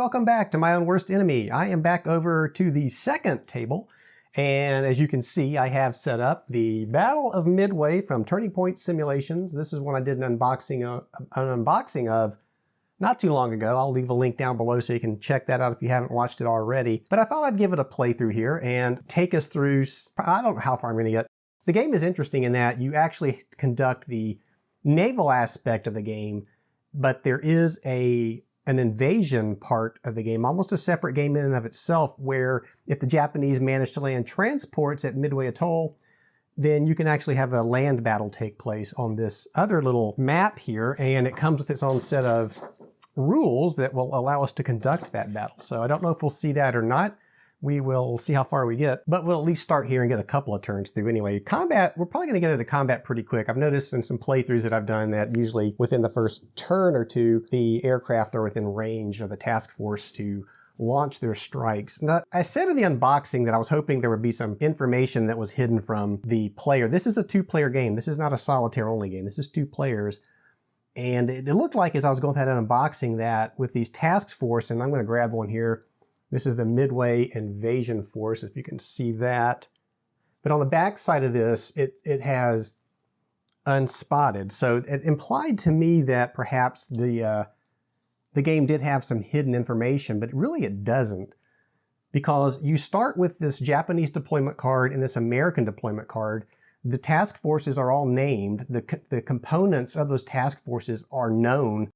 welcome back to My Own Worst Enemy. I am back over to the second table, and as you can see, I have set up the Battle of Midway from Turning Point Simulations. This is one I did an unboxing of not too long ago. I'll leave a link down below so you can check that out if you haven't watched it already. But I thought I'd give it a playthrough here and take us through, I don't know how far I'm going to get. The game is interesting in that you actually conduct the naval aspect of the game, but there is an invasion part of the game, almost a separate game in and of itself, where if the Japanese manage to land transports at Midway Atoll, then you can actually have a land battle take place on this other little map here, and it comes with its own set of rules that will allow us to conduct that battle. So I don't know if we'll see that or not. We will see how far we get, but we'll at least start here and get a couple of turns through. Anyway, combat, we're probably gonna get into combat pretty quick. I've noticed in some playthroughs that I've done that usually within the first turn or two, the aircraft are within range of the task force to launch their strikes. Now, I said in the unboxing that I was hoping there would be some information that was hidden from the player. This is a two-player game. This is not a solitaire-only game. This is two players. And it looked like as I was going through that unboxing that with these task force, and I'm gonna grab one here, this is the Midway Invasion Force, if you can see that. But on the back side of this, it has unspotted. So it implied to me that perhaps the game did have some hidden information, but really it doesn't. Because you start with this Japanese deployment card and this American deployment card. The task forces are all named. The components of those task forces are known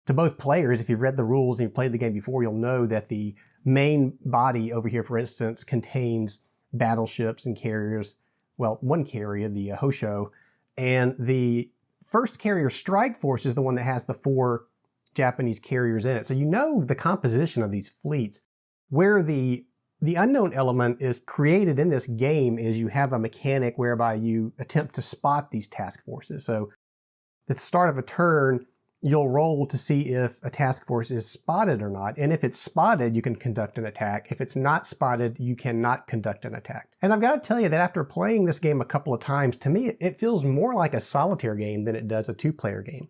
to both players. If you've read the rules and you've played the game before, you'll know that the main body over here, for instance, contains battleships and carriers. Well, one carrier, the Hosho, and the first carrier strike force is the one that has the 4 Japanese carriers in it. So you know the composition of these fleets. Where the unknown element is created in this game is you have a mechanic whereby you attempt to spot these task forces. So at the start of a turn, you'll roll to see if a task force is spotted or not. And if it's spotted, you can conduct an attack. If it's not spotted, you cannot conduct an attack. And I've got to tell you that after playing this game a couple of times, to me, it feels more like a solitaire game than it does a two-player game.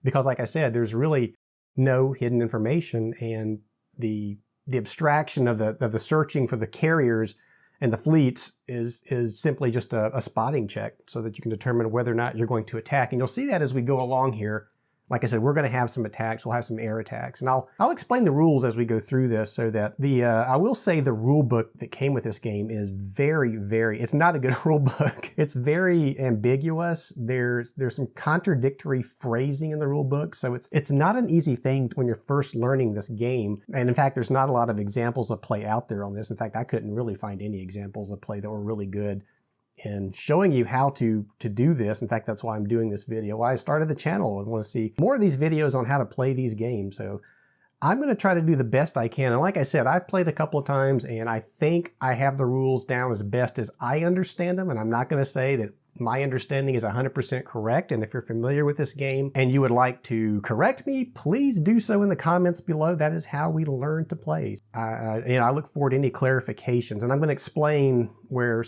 Because like I said, there's really no hidden information, and the abstraction of the searching for the carriers and the fleets is simply just a spotting check so that you can determine whether or not you're going to attack. And you'll see that as we go along here. Like I said, we're going to have some attacks. We'll have some air attacks. And I'll explain the rules as we go through this so that I will say the rule book that came with this game is very, it's not a good rule book. It's very ambiguous. There's some contradictory phrasing in the rule book. So it's not an easy thing when you're first learning this game. And in fact, there's not a lot of examples of play out there on this. In fact, I couldn't really find any examples of play that were really good in showing you how to do this. In fact, that's why I'm doing this video. Why I started the channel. I want to see more of these videos on how to play these games. So I'm going to try to do the best I can. And like I said, I've played a couple of times and I think I have the rules down as best as I understand them. And I'm not going to say that my understanding is 100% correct. And if you're familiar with this game and you would like to correct me, please do so in the comments below. That is how we learn to play. I look forward to any clarifications. And I'm going to explain where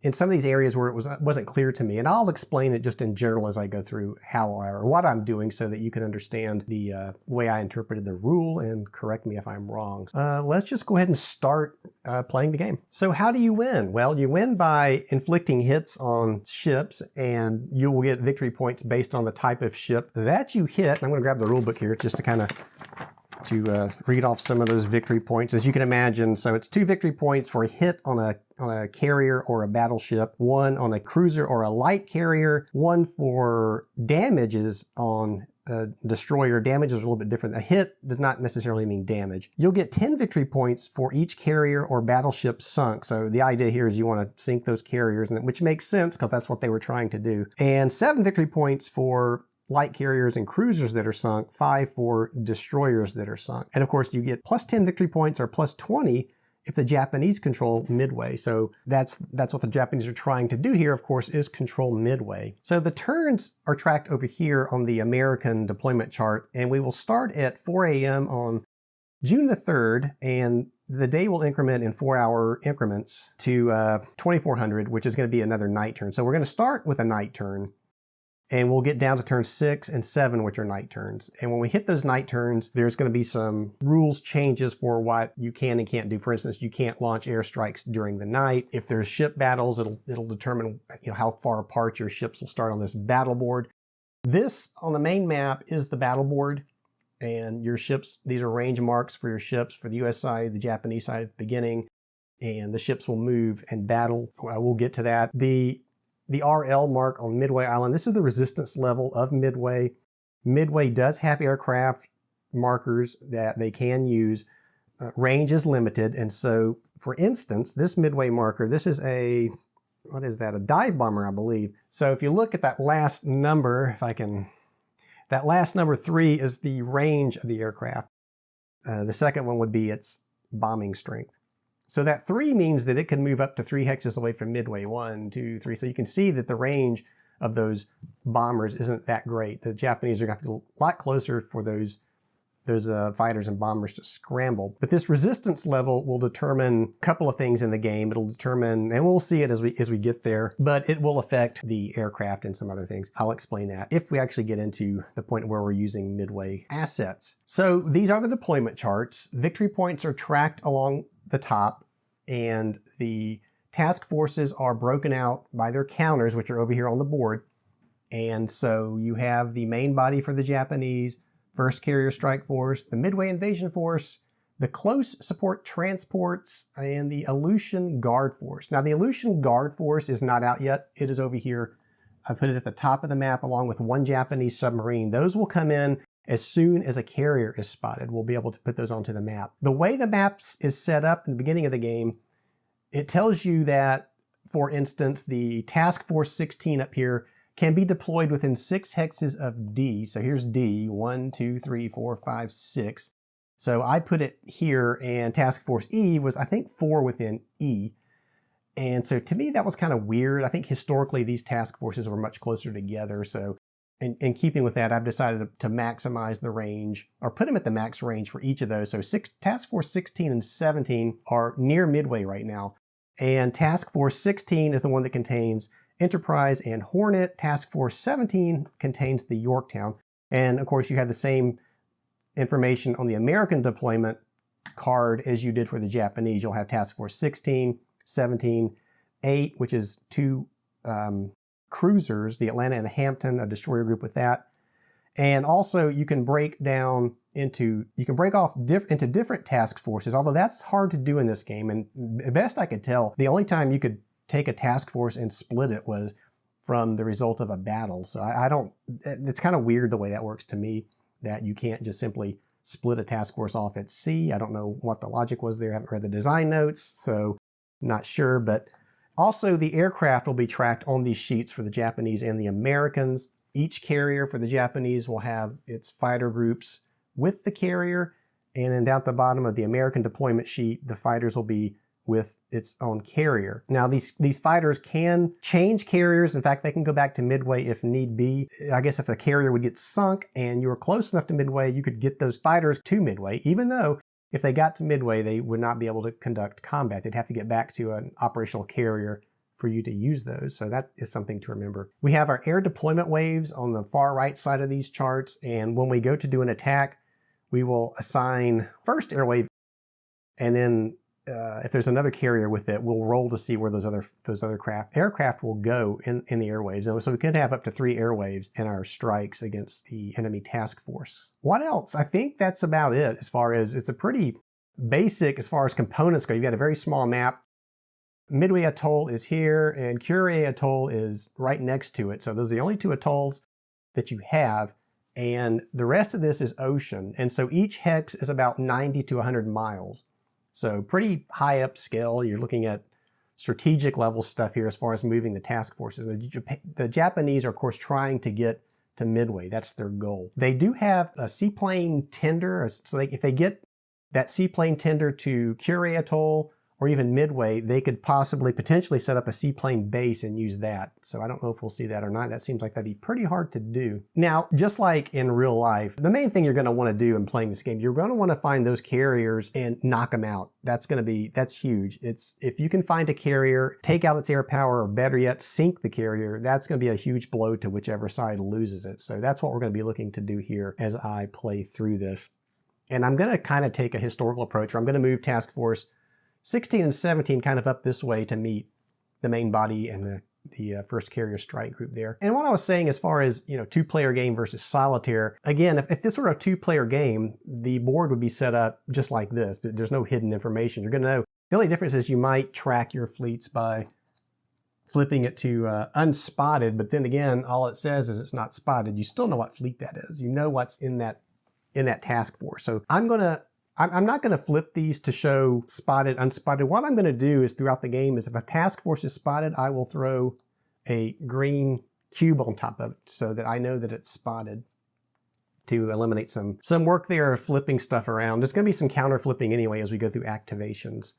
in some of these areas where it wasn't clear to me. And I'll explain it just in general as I go through or what I'm doing so that you can understand the way I interpreted the rule and correct me if I'm wrong. Let's just go ahead and start playing the game. So how do you win? Well, you win by inflicting hits on ships, and you will get victory points based on the type of ship that you hit. And I'm gonna grab the rule book here just to kind of read off some of those victory points. As you can imagine, so it's 2 victory points for a hit on a carrier or a battleship, 1 on a cruiser or a light carrier, 1 for damages on a destroyer. Damage is a little bit different. A hit does not necessarily mean damage. You'll get 10 victory points for each carrier or battleship sunk. So the idea here is you want to sink those carriers, which makes sense because that's what they were trying to do. And 7 victory points for light carriers and cruisers that are sunk, 5 for destroyers that are sunk. And of course you get plus 10 victory points or plus 20 if the Japanese control Midway. So that's what the Japanese are trying to do here, of course, is control Midway. So the turns are tracked over here on the American deployment chart, and we will start at 4 a.m. on June the 3rd, and the day will increment in 4-hour increments to 2400, which is going to be another night turn. So we're going to start with a night turn. And we'll get down to turns 6 and 7, which are night turns. And when we hit those night turns, there's going to be some rules changes for what you can and can't do. For instance, you can't launch airstrikes during the night. If there's ship battles, it'll determine how far apart your ships will start on this battle board. This on the main map is the battle board, and your ships, these are range marks for your ships for the US side, the Japanese side at the beginning, and the ships will move and battle. We'll get to that. The RL mark on Midway Island, this is the resistance level of Midway. Midway does have aircraft markers that they can use. Range is limited, and so, for instance, this Midway marker, this is a, what is that, a dive bomber, I believe. So if you look at that last number, that last number 3 is the range of the aircraft. The second one would be its bombing strength. So that 3 means that it can move up to 3 hexes away from Midway. 1, 2, 3. So you can see that the range of those bombers isn't that great. The Japanese are going to have to go a lot closer for those fighters and bombers to scramble. But this resistance level will determine a couple of things in the game. It'll determine, and we'll see it as we get there, but it will affect the aircraft and some other things. I'll explain that if we actually get into the point where we're using Midway assets. So these are the deployment charts. Victory points are tracked along the top, and the task forces are broken out by their counters, which are over here on the board. And so you have the main body for the Japanese, 1st Carrier Strike Force, the Midway Invasion Force, the Close Support Transports, and the Aleutian Guard Force. Now the Aleutian Guard Force is not out yet. It is over here. I put it at the top of the map along with 1 Japanese submarine. Those will come in as soon as a carrier is spotted. We'll be able to put those onto the map. The way the maps is set up in the beginning of the game, it tells you that, for instance, the Task Force 16 up here can be deployed within 6 hexes of D. So here's D, 1, 2, 3, 4, 5, 6. So I put it here, and Task Force E was, I think, 4 within E. And so to me, that was kind of weird. I think historically these task forces were much closer together. So in keeping with that, I've decided to maximize the range, or put them at the max range for each of those. So Task Force 16 and 17 are near Midway right now. And Task Force 16 is the one that contains Enterprise and Hornet. Task Force 17 contains the Yorktown. And of course, you have the same information on the American deployment card as you did for the Japanese. You'll have Task Force 16, 17, 8, which is 2 cruisers, the Atlanta and the Hampton, a destroyer group with that. And also you can break off into different task forces, although that's hard to do in this game. And the best I could tell, the only time you could take a task force and split it was from the result of a battle. So it's kind of weird the way that works to me, that you can't just simply split a task force off at sea. I don't know what the logic was there. I haven't read the design notes, so not sure. But also the aircraft will be tracked on these sheets for the Japanese and the Americans. Each carrier for the Japanese will have its fighter groups with the carrier, and then down at the bottom of the American deployment sheet, the fighters will be with its own carrier. Now these fighters can change carriers. In fact, they can go back to Midway if need be. I guess if a carrier would get sunk and you were close enough to Midway, you could get those fighters to Midway, even though if they got to Midway, they would not be able to conduct combat. They'd have to get back to an operational carrier for you to use those. So that is something to remember. We have our air deployment waves on the far right side of these charts. And when we go to do an attack, we will assign first air wave, and then if there's another carrier with it, we'll roll to see where those other aircraft will go in the airwaves. So we could have up to 3 airwaves in our strikes against the enemy task force. What else? I think that's about it. As far as, it's a pretty basic as far as components go. You've got a very small map. Midway Atoll is here, and Curie Atoll is right next to it. So those are the only 2 atolls that you have, and the rest of this is ocean. And so each hex is about 90 to 100 miles. So pretty high up scale. You're looking at strategic level stuff here as far as moving the task forces. The Japanese are, of course, trying to get to Midway. That's their goal. They do have a seaplane tender. So if they get that seaplane tender to Curie Atoll or even Midway, they could potentially set up a seaplane base and use that. So I don't know if we'll see that or not. That seems like that'd be pretty hard to do. Now, just like in real life, the main thing you're going to want to do in playing this game, you're going to want to find those carriers and knock them out. That's huge. If you can find a carrier, take out its air power, or better yet, sink the carrier, that's going to be a huge blow to whichever side loses it. So that's what we're going to be looking to do here as I play through this. And I'm going to kind of take a historical approach, where I'm going to move Task Force 16 and 17 kind of up this way to meet the main body and the first carrier strike group there. And what I was saying as far as, two-player game versus solitaire, again, if this were a two-player game, the board would be set up just like this. There's no hidden information. You're going to know. The only difference is you might track your fleets by flipping it to unspotted, but then again, all it says is it's not spotted. You still know what fleet that is. You know what's in that task force. So I'm not going to flip these to show spotted, unspotted. What I'm going to do is throughout the game is if a task force is spotted, I will throw a green cube on top of it so that I know that it's spotted, to eliminate some work there of flipping stuff around. There's going to be some counter flipping anyway as we go through activations.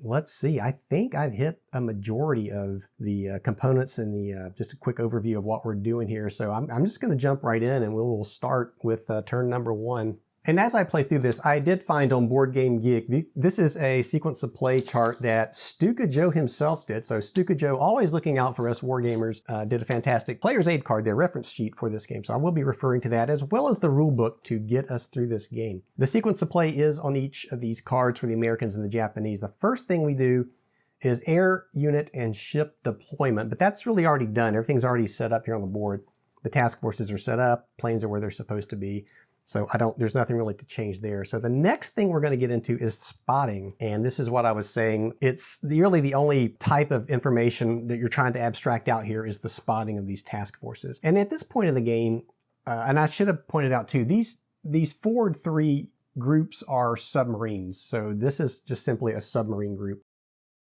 Let's see, I think I've hit a majority of the components in just a quick overview of what we're doing here. So I'm just going to jump right in, and we'll start with turn number 1. And as I play through this, I did find on Board Game Geek, this is a sequence of play chart that Stuka Joe himself did. So Stuka Joe, always looking out for us wargamers, did a fantastic player's aid card, their reference sheet for this game. So I will be referring to that, as well as the rule book to get us through this game. The sequence of play is on each of these cards for the Americans and the Japanese. The first thing we do is air unit and ship deployment, but that's really already done. Everything's already set up here on the board. The task forces are set up, planes are where they're supposed to be. So there's nothing really to change there. So the next thing we're going to get into is spotting. And this is what I was saying. It's really the only type of information that you're trying to abstract out here is the spotting of these task forces. And at this point in the game, and I should have pointed out too, these forward 3 groups are submarines. So this is just simply a submarine group,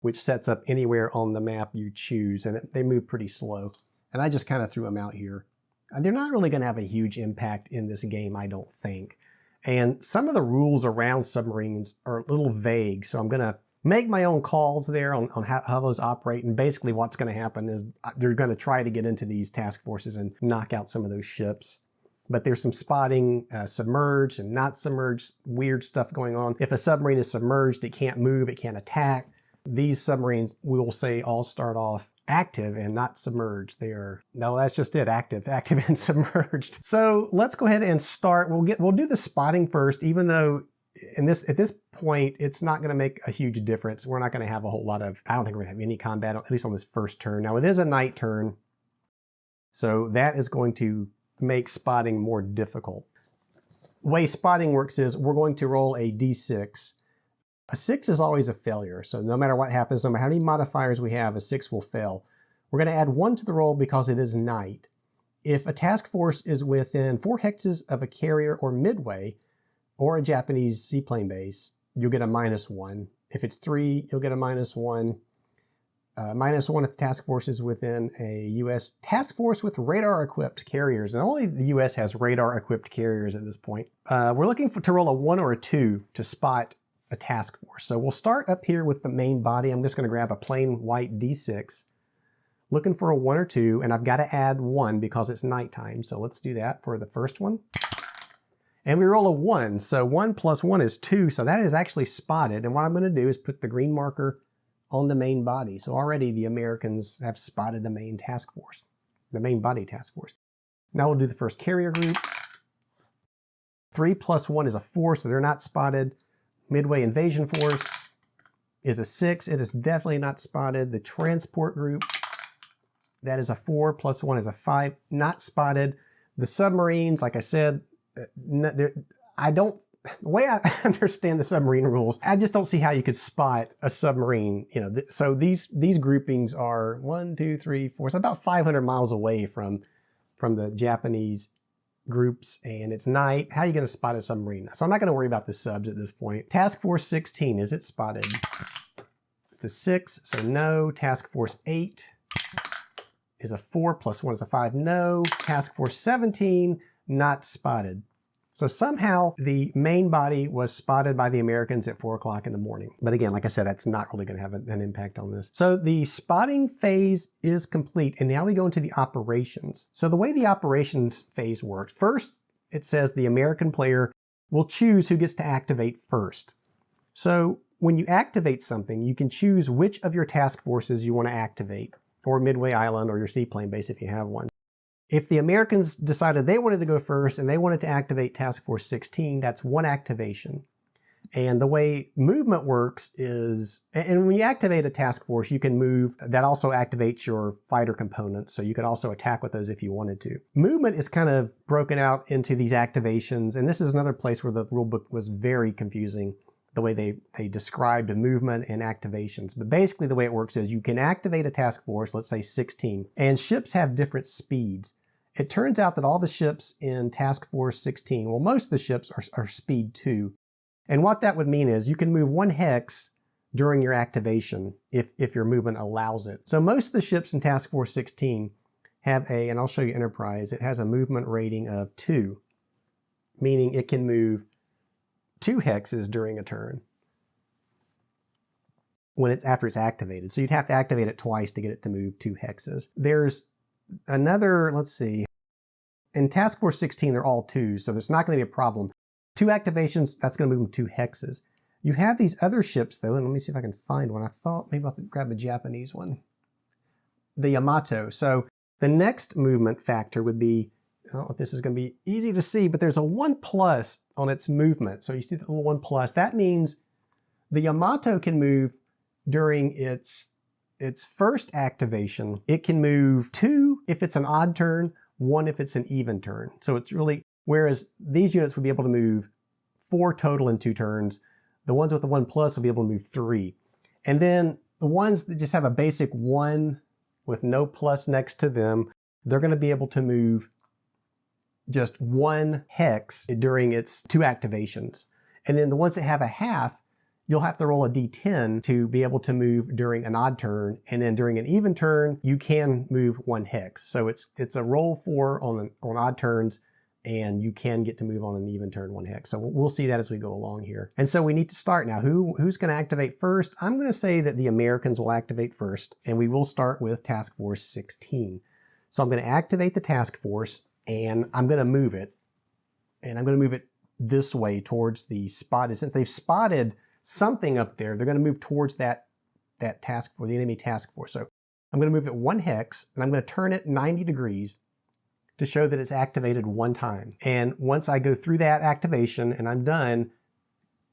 which sets up anywhere on the map you choose. And they move pretty slow. And I just kind of threw them out here. They're not really going to have a huge impact in this game, I don't think. And some of the rules around submarines are a little vague, so I'm going to make my own calls there on how those operate. And basically what's going to happen is they're going to try to get into these task forces and knock out some of those ships. But there's some spotting, submerged and not submerged, weird stuff going on. If a submarine is submerged, it can't move, it can't attack. These submarines, we will say, all start off active and not submerged. No, that's just it, active and submerged. So let's go ahead and start. We'll do the spotting first, even though at this point, it's not going to make a huge difference. We're not going to have a whole lot of, I don't think we're going to have any combat, at least on this first turn. Now it is a night turn, so that is going to make spotting more difficult. The way spotting works is we're going to roll a d6. A 6 is always a failure, so no matter what happens, no matter how many modifiers we have, a 6 will fail. We're going to add 1 to the roll because it is night. If a task force is within 4 hexes of a carrier or Midway, or a Japanese seaplane base, you'll get a -1. If it's 3, you'll get a -1. -1 if the task force is within a U.S. task force with radar-equipped carriers, and only the U.S. has radar-equipped carriers at this point. We're looking to roll a 1 or a 2 to spot a task force. So we'll start up here with the main body. I'm just going to grab a plain white d6, looking for a 1 or 2, and I've got to add 1 because it's nighttime. So let's do that for the first one. And we roll a 1, so 1 plus 1 is 2, so that is actually spotted. And what I'm going to do is put the green marker on the main body. So already the Americans have spotted the main task force, the main body task force. Now we'll do the first carrier group. 3 plus 1 is a 4, so they're not spotted. Midway invasion force is a 6. It is definitely not spotted. The transport group, that is a 4, plus 1 is a 5, not spotted. The submarines, like I said, the way I understand the submarine rules, I just don't see how you could spot a submarine. So these groupings are 1, 2, 3, 4, so about 500 miles away from the Japanese groups, and it's night. How are you going to spot a submarine? So I'm not going to worry about the subs at this point. Task Force 16, is it spotted? It's a 6, so no. Task Force 8 is a 4, plus 1 is a 5, no. Task Force 17, not spotted. So somehow the main body was spotted by the Americans at 4 o'clock in the morning. But again, like I said, that's not really going to have an impact on this. So the spotting phase is complete, and now we go into the operations. So the way the operations phase works, first it says the American player will choose who gets to activate first. So when you activate something, you can choose which of your task forces you want to activate, or Midway Island or your seaplane base if you have one. If the Americans decided they wanted to go first and they wanted to activate Task Force 16, that's one activation. And the way movement works is, and when you activate a task force, you can move. That also activates your fighter components, so you could also attack with those if you wanted to. Movement is kind of broken out into these activations, and this is another place where the rulebook was very confusing, the way they described the movement and activations. But basically the way it works is you can activate a task force, let's say 16, and ships have different speeds. It turns out that all the ships in Task Force 16, well, most of the ships are speed 2. And what that would mean is you can move 1 hex during your activation if your movement allows it. So most of the ships in Task Force 16 have and I'll show you Enterprise, it has a movement rating of 2, meaning it can move 2 hexes during a turn after it's activated. So you'd have to activate it twice to get it to move 2 hexes. There's another, let's see, in Task Force 16, they're all 2s, so there's not going to be a problem. 2 activations, that's going to move them 2 hexes. You have these other ships, though, and let me see if I can find one. I thought maybe I'll grab a Japanese one. The Yamato. So the next movement factor would be, I don't know if this is going to be easy to see, but there's a 1+ on its movement. So you see the little 1+. That means the Yamato can move during its first activation. It can move 2 if it's an odd turn, 1 if it's an even turn. So it's really, whereas these units would be able to move 4 total in 2 turns, the ones with the 1+ will be able to move 3. And then the ones that just have a basic 1 with no plus next to them, they're going to be able to move just 1 hex during its 2 activations. And then the ones that have a half, you'll have to roll a d10 to be able to move during an odd turn. And then during an even turn, you can move 1 hex. So it's a roll 4 on odd turns, and you can get to move on an even turn 1 hex. So we'll see that as we go along here. And so we need to start now. Who's going to activate first? I'm going to say that the Americans will activate first, and we will start with Task Force 16. So I'm going to activate the task force, and I'm going to move it. And I'm going to move it this way towards the spotted. Since they've spotted something up there, they're going to move towards that task force, the enemy task force. So I'm going to move it 1 hex, and I'm going to turn it 90 degrees to show that it's activated 1 time. And once I go through that activation and I'm done,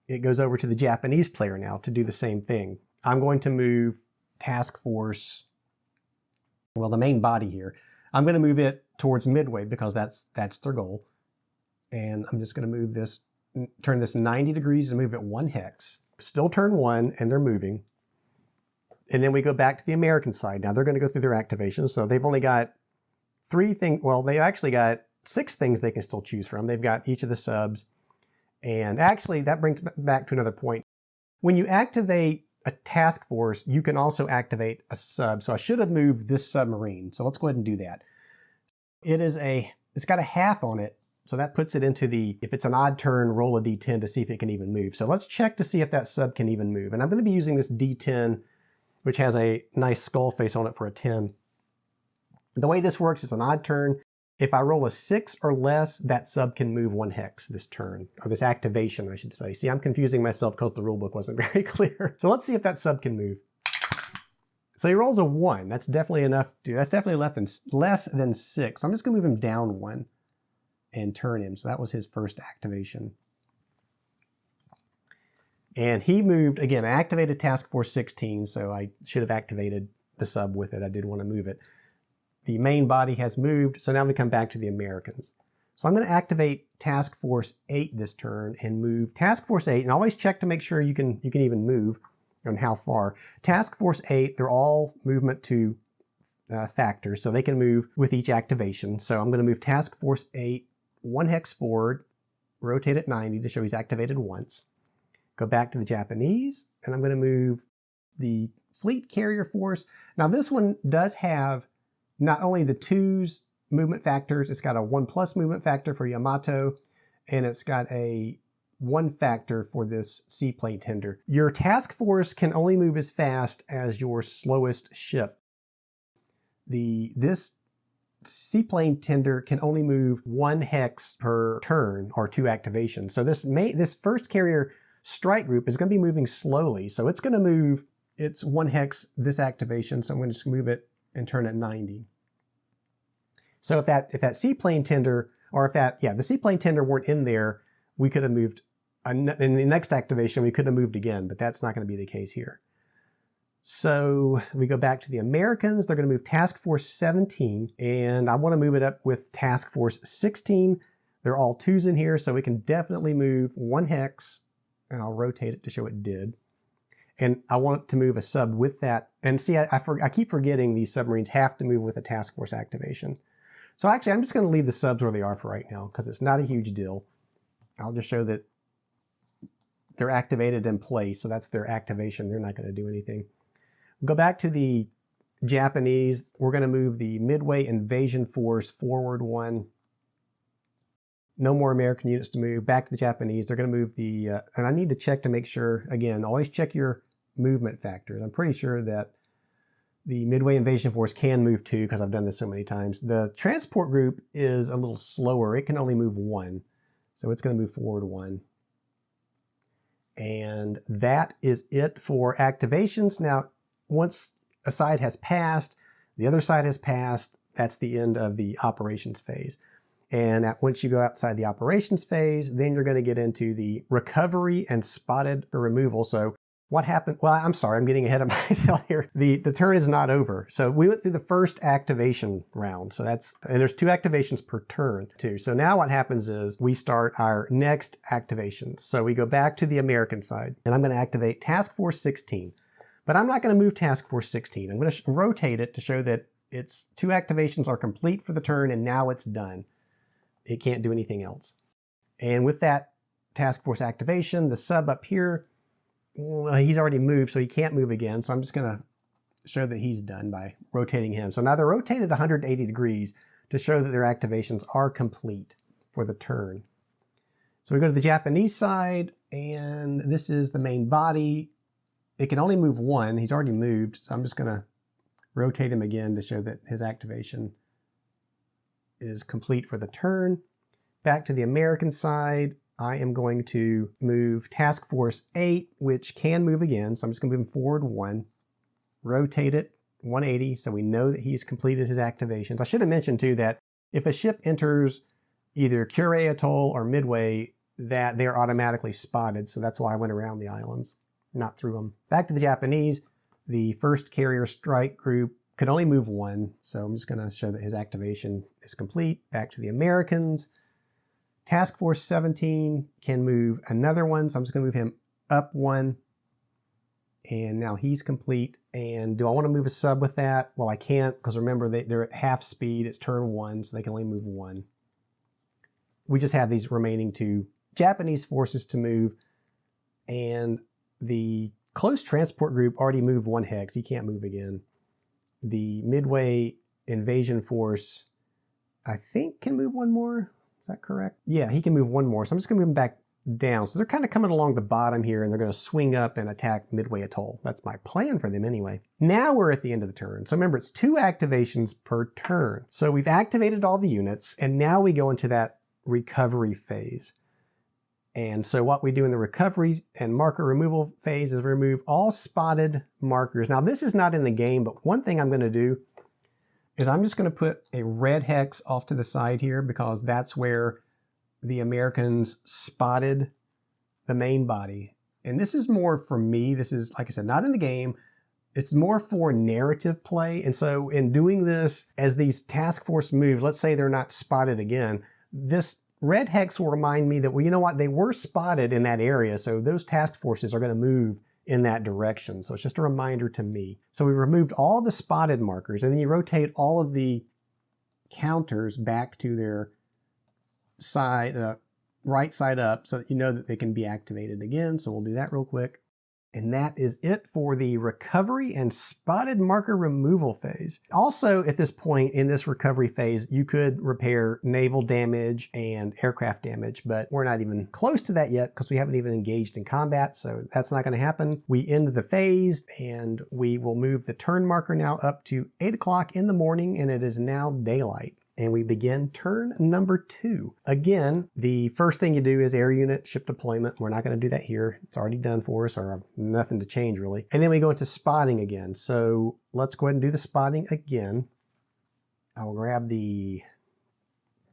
it goes over to the Japanese player now to do the same thing. I'm going to move task force, well, the main body here, I'm going to move it towards Midway because that's their goal. And I'm just going to move this, turn this 90 degrees and move it 1 hex. Still turn 1, and they're moving. And then we go back to the American side. Now they're going to go through their activations. So they've only got 3 things. Well, they've actually got 6 things they can still choose from. They've got each of the subs. And actually that brings back to another point. When you activate a task force, you can also activate a sub. So I should have moved this submarine. So let's go ahead and do that. It's got a half on it. So that puts it into if it's an odd turn, roll a d10 to see if it can even move. So let's check to see if that sub can even move. And I'm going to be using this d10, which has a nice skull face on it for a 10. The way this works is an odd turn. If I roll a 6 or less, that sub can move 1 hex this turn, or this activation, I should say. See, I'm confusing myself because the rulebook wasn't very clear. So let's see if that sub can move. So he rolls a 1. That's definitely enough. That's definitely less than 6. I'm just going to move him down 1 and turn him. So that was his first activation. And he moved, again, I activated Task Force 16, so I should have activated the sub with it. I did want to move it. The main body has moved, so now we come back to the Americans. So I'm going to activate Task Force 8 this turn and move Task Force 8, and always check to make sure you can even move and how far. Task Force 8, they're all movement to factors, so they can move with each activation. So I'm going to move Task Force 8 1 hex forward, rotate it 90 to show he's activated once. Go back to the Japanese, and I'm going to move the Fleet Carrier Force. Now this one does have not only the 2's movement factors, it's got a 1+ movement factor for Yamato, and it's got a 1 factor for this seaplane tender. Your task force can only move as fast as your slowest ship. This seaplane tender can only move 1 hex per turn or 2 activations. So this first carrier strike group is going to be moving slowly. So it's going to move its 1 hex this activation. So I'm going to just move it and turn it 90. So if that seaplane tender, or the seaplane tender weren't in there, we could have moved, in the next activation, we could have moved again, but that's not going to be the case here. So we go back to the Americans. They're going to move Task Force 17, and I want to move it up with Task Force 16. They're all 2s in here, so we can definitely move 1 hex, and I'll rotate it to show it did. And I want to move a sub with that. And see, I keep forgetting these submarines have to move with a task force activation. So actually, I'm just going to leave the subs where they are for right now because it's not a huge deal. I'll just show that they're activated in place. So that's their activation. They're not going to do anything. We'll go back to the Japanese. We're going to move the Midway Invasion Force forward 1. No more American units to move. Back to the Japanese. They're going to move the, and I need to check to make sure, again, always check your movement factors. I'm pretty sure that the Midway Invasion Force can move 2 because I've done this so many times. The transport group is a little slower. It can only move 1. So it's going to move forward 1. And that is it for activations. Now, once a side has passed, the other side has passed, that's the end of the operations phase. And once you go outside the operations phase, then you're going to get into the recovery and spotted removal. So what happened? Well, I'm sorry, I'm getting ahead of myself here. The turn is not over. So we went through the first activation round. So and there's 2 activations per turn too. So now what happens is we start our next activations. So we go back to the American side, and I'm going to activate Task Force 16. But I'm not going to move Task Force 16. I'm going to rotate it to show that its 2 activations are complete for the turn, and now it's done. It can't do anything else. And with that Task Force activation, the sub up here, well, he's already moved, so he can't move again. So I'm just going to show that he's done by rotating him. So now they're rotated 180 degrees to show that their activations are complete for the turn. So we go to the Japanese side, and this is the main body. It can only move 1. He's already moved, so I'm just going to rotate him again to show that his activation is complete for the turn. Back to the American side, I am going to move Task Force 8, which can move again. So I'm just going to move him forward 1, rotate it 180 so we know that he's completed his activations. I should have mentioned too that if a ship enters either Cure Atoll or Midway, that they're automatically spotted. So that's why I went around the islands, not through them. Back to the Japanese, the first carrier strike group could only move 1. So I'm just going to show that his activation is complete. Back to the Americans. Task Force 17 can move another 1, so I'm just going to move him up 1. And now he's complete. And do I want to move a sub with that? Well, I can't, because remember, they're at half speed. It's turn 1, so they can only move 1. We just have these remaining 2 Japanese forces to move. And the close transport group already moved 1 hex. He can't move again. The Midway Invasion Force, I think, can move 1 more. Is that correct? Yeah, he can move 1 more. So I'm just going to move him back down. So they're kind of coming along the bottom here, and they're going to swing up and attack Midway Atoll. That's my plan for them anyway. Now we're at the end of the turn. So remember, it's 2 activations per turn. So we've activated all the units, and now we go into that recovery phase. And so what we do in the recovery and marker removal phase is remove all spotted markers. Now this is not in the game, but one thing I'm going to do is I'm just going to put a red hex off to the side here because that's where the Americans spotted the main body. And this is more for me. This is, like I said, not in the game. It's more for narrative play. And so in doing this, as these task force move, let's say they're not spotted again, this red hex will remind me that, well, you know what? They were spotted in that area. So those task forces are going to move in that direction. So it's just a reminder to me. So we removed all the spotted markers, and then you rotate all of the counters back to their side, right side up, so that you know that they can be activated again. So we'll do that real quick. And that is it for the recovery and spotted marker removal phase. Also, at this point in this recovery phase, you could repair naval damage and aircraft damage, but we're not even close to that yet because we haven't even engaged in combat, so that's not going to happen. We end the phase and we will move the turn marker now up to 8 o'clock in the morning, and it is now daylight. And we begin turn number 2. Again, the first thing you do is air unit ship deployment. We're not going to do that here. It's already done for us, or nothing to change really. And then we go into spotting again. So let's go ahead and do the spotting again. I'll grab the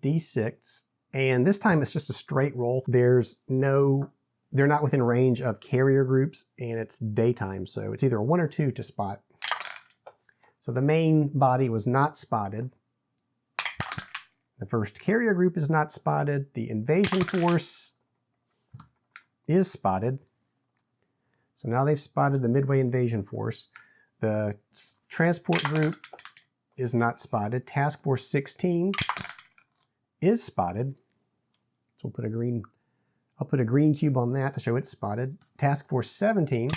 D6, and this time it's just a straight roll. They're not within range of carrier groups, and it's daytime, so it's either a 1 or 2 to spot. So the main body was not spotted. The first carrier group is not spotted. The invasion force is spotted. So now they've spotted the Midway invasion force. The transport group is not spotted. Task Force 16 is spotted. So I'll put a green cube on that to show it's spotted. Task Force 17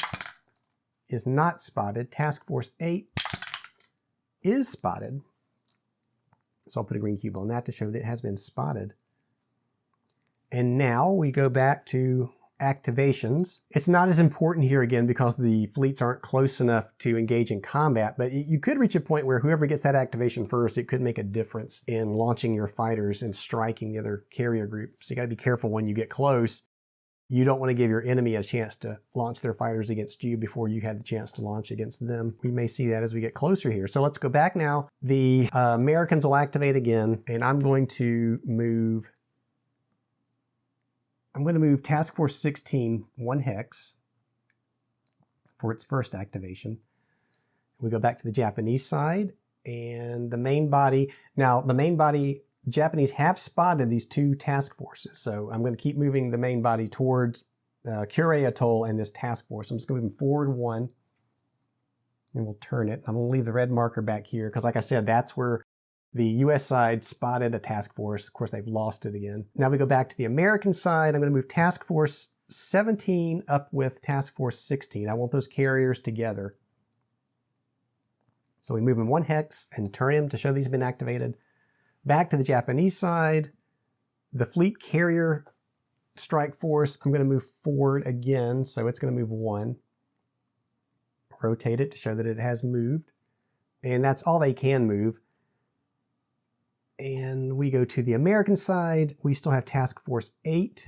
is not spotted. Task Force 8 is spotted. So I'll put a green cube on that to show that it has been spotted. And now we go back to activations. It's not as important here again because the fleets aren't close enough to engage in combat, but you could reach a point where whoever gets that activation first, it could make a difference in launching your fighters and striking the other carrier group. So you got to be careful when you get close. You don't want to give your enemy a chance to launch their fighters against you before you had the chance to launch against them. We may see that as we get closer here. So let's go back now. The Americans will activate again, and I'm going to move Task Force 16 1 hex for its first activation. We go back to the Japanese side and the main body. Now the main body, Japanese have spotted these 2 task forces, so I'm going to keep moving the main body towards Kure Atoll and this task force. I'm just going to move them forward 1, and we'll turn it. I'm going to leave the red marker back here because, like I said, that's where the U.S. side spotted a task force. Of course, they've lost it again. Now we go back to the American side. I'm going to move Task Force 17 up with Task Force 16. I want those carriers together. So we move them 1 hex and turn him to show these have been activated. Back to the Japanese side, the fleet carrier strike force, I'm going to move forward again, so it's going to move 1. Rotate it to show that it has moved. And that's all they can move. And we go to the American side. We still have Task Force 8.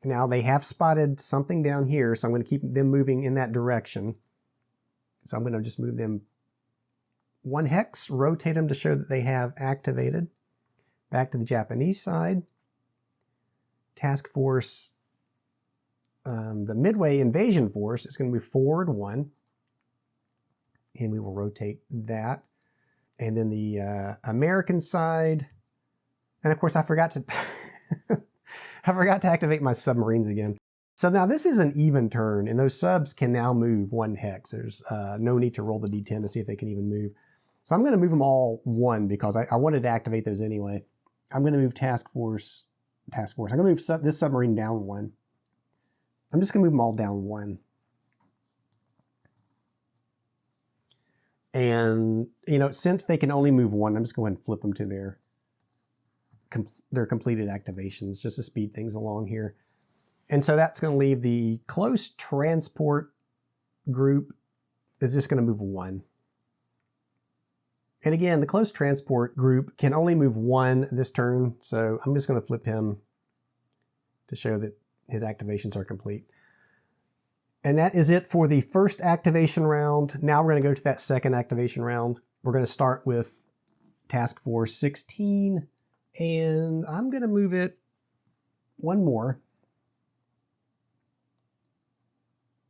Now they have spotted something down here, so I'm going to keep them moving in that direction. So I'm going to just move them 1 hex, rotate them to show that they have activated. Back to the Japanese side. Task Force, the Midway invasion force is going to move forward 1. And we will rotate that. And then the American side, and of course I forgot to I forgot to activate my submarines again. So now this is an even turn, and those subs can now move 1 hex. There's no need to roll the D10 to see if they can even move. So I'm going to move them all 1 because I wanted to activate those anyway. I'm going to move Task Force. I'm going to move this submarine down 1. I'm just going to move them all down 1. And, you know, since they can only move 1, I'm just going to flip them to their completed activations just to speed things along here. And so that's going to leave the close transport group is just going to move 1. And again, the close transport group can only move 1 this turn, so I'm just going to flip him to show that his activations are complete. And that is it for the first activation round. Now we're going to go to that second activation round. We're going to start with Task Force 16, and I'm going to move it 1 more.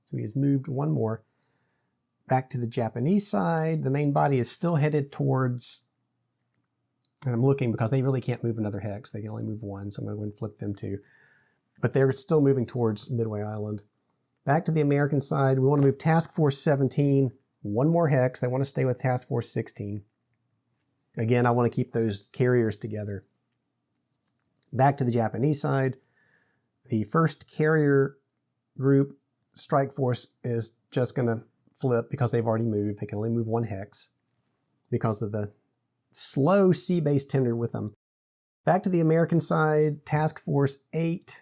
So he has moved 1 more. Back to the Japanese side, the main body is still headed towards, and I'm looking because they really can't move another hex. They can only move 1, so I'm going to go and flip them 2. But they're still moving towards Midway Island. Back to the American side, we want to move Task Force 17, 1 more hex. They want to stay with Task Force 16. Again, I want to keep those carriers together. Back to the Japanese side, the first carrier group strike force is just going to flip because they've already moved. They can only move 1 hex because of the slow sea-based tender with them. Back to the American side, Task Force 8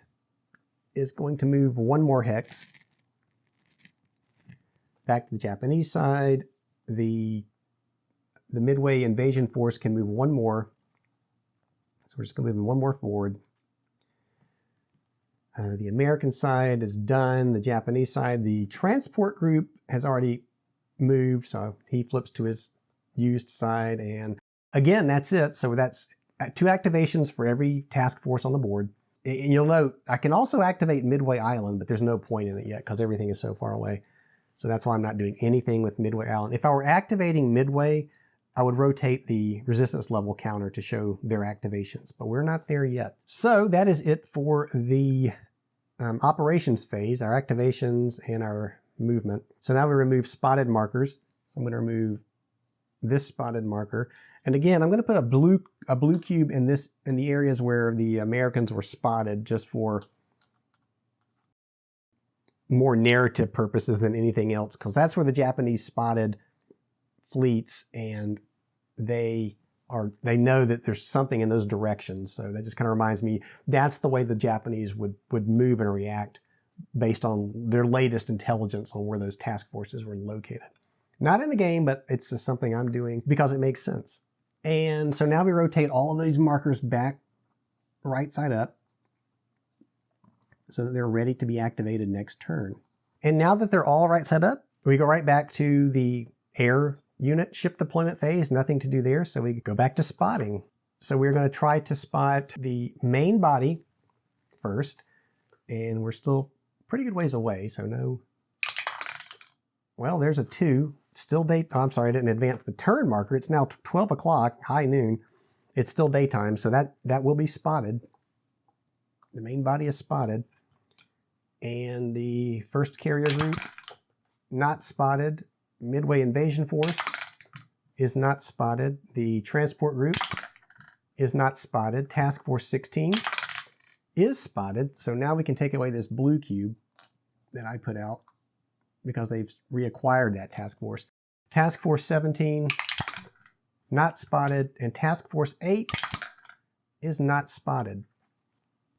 is going to move 1 more hex. Back to the Japanese side, the Midway invasion force can move 1 more. So we're just going to move 1 more forward. The American side is done. The Japanese side, the transport group has already moved, so he flips to his used side. And again, that's it. So that's 2 activations for every task force on the board. And you'll note, I can also activate Midway Island, but there's no point in it yet because everything is so far away. So that's why I'm not doing anything with Midway Island. If I were activating Midway, I would rotate the resistance level counter to show their activations, but we're not there yet. So that is it for the operations phase, our activations and our movement. So now we remove spotted markers. So I'm going to remove this spotted marker. And again, I'm going to put a blue cube in the areas where the Americans were spotted, just for more narrative purposes than anything else, because that's where the Japanese spotted fleets, and they know that there's something in those directions. So that just kind of reminds me, that's the way the Japanese would move and react based on their latest intelligence on where those task forces were located. Not in the game, but it's just something I'm doing because it makes sense. And so now we rotate all of these markers back right side up so that they're ready to be activated next turn. And now that they're all right side up, we go right back to the air unit ship deployment phase. Nothing to do there, so we go back to spotting. So we're going to try to spot the main body first, and we're still pretty good ways away, so no. Well, there's a 2. Still day. Oh, I'm sorry, I didn't advance the turn marker. It's now 12 o'clock, high noon. It's still daytime, so that will be spotted. The main body is spotted. And the first carrier group, not spotted. Midway invasion force is not spotted. The transport group is not spotted. Task Force 16 is spotted. So now we can take away this blue cube that I put out because they've reacquired that task force. Task Force 17, not spotted. And Task Force 8 is not spotted.